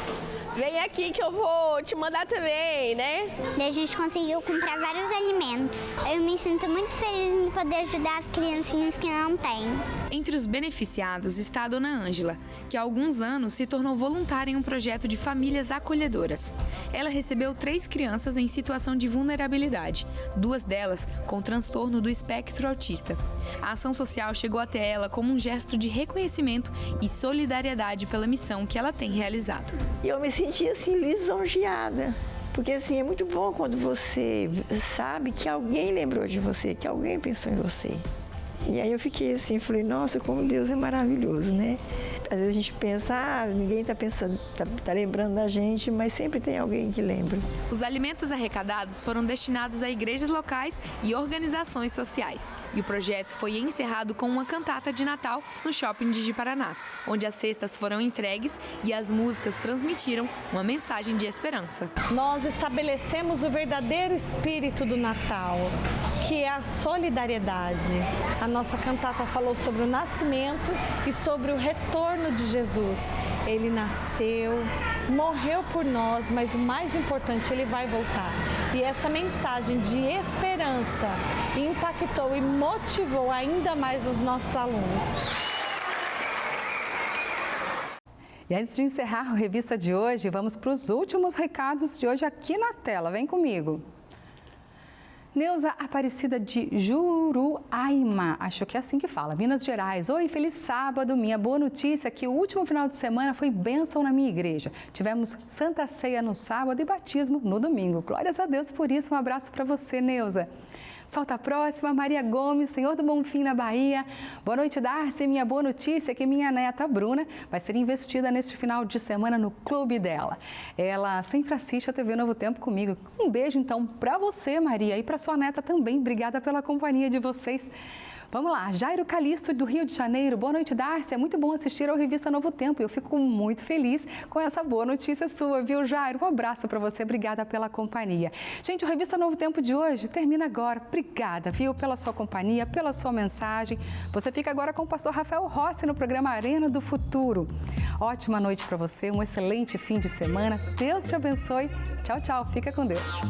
Vem aqui que eu vou te mandar também, né? E a gente conseguiu comprar vários alimentos. Eu me sinto muito feliz em poder ajudar as criancinhas que não têm. Entre os beneficiados está a dona Ângela, que há alguns anos se tornou voluntária em um projeto de famílias acolhedoras. Ela recebeu 3 crianças em situação de vulnerabilidade, 2 delas com transtorno do espectro autista. A ação social chegou até ela como um gesto de reconhecimento e solidariedade pela missão que ela tem realizado. Eu me senti assim lisonjeada, porque assim é muito bom quando você sabe que alguém lembrou de você, que alguém pensou em você. E aí eu fiquei assim, falei, nossa, como Deus é maravilhoso, né? Às vezes a gente pensa, ninguém está pensando, tá lembrando da gente, mas sempre tem alguém que lembra. Os alimentos arrecadados foram destinados a igrejas locais e organizações sociais. E o projeto foi encerrado com uma cantata de Natal no shopping de Ji-Paraná, onde as cestas foram entregues e as músicas transmitiram uma mensagem de esperança. Nós estabelecemos o verdadeiro espírito do Natal, que é a solidariedade. A nossa cantata falou sobre o nascimento e sobre o retorno de Jesus. Ele nasceu, morreu por nós, mas o mais importante, ele vai voltar. E essa mensagem de esperança impactou e motivou ainda mais os nossos alunos. E antes de encerrar a revista de hoje, vamos para os últimos recados de hoje aqui na tela. Vem comigo. Neuza Aparecida de Juruaima, acho que é assim que fala, Minas Gerais. Oi, feliz sábado, minha boa notícia é que o último final de semana foi bênção na minha igreja. Tivemos Santa Ceia no sábado e batismo no domingo. Glórias a Deus por isso, um abraço para você, Neuza. Salta a próxima, Maria Gomes, Senhor do Bonfim, na Bahia. Boa noite, Darcy. Minha boa notícia é que minha neta Bruna vai ser investida neste final de semana no clube dela. Ela sempre assiste a TV Novo Tempo comigo. Um beijo, então, para você, Maria, e para sua neta também. Obrigada pela companhia de vocês. Vamos lá, Jairo Calisto, do Rio de Janeiro. Boa noite, Darcy. É muito bom assistir ao Revista Novo Tempo. Eu fico muito feliz com essa boa notícia sua, viu, Jairo? Um abraço para você. Obrigada pela companhia. Gente, o Revista Novo Tempo de hoje termina agora. Obrigada, viu, pela sua companhia, pela sua mensagem. Você fica agora com o pastor Rafael Rossi no programa Arena do Futuro. Ótima noite para você, um excelente fim de semana. Deus te abençoe. Tchau, tchau. Fica com Deus.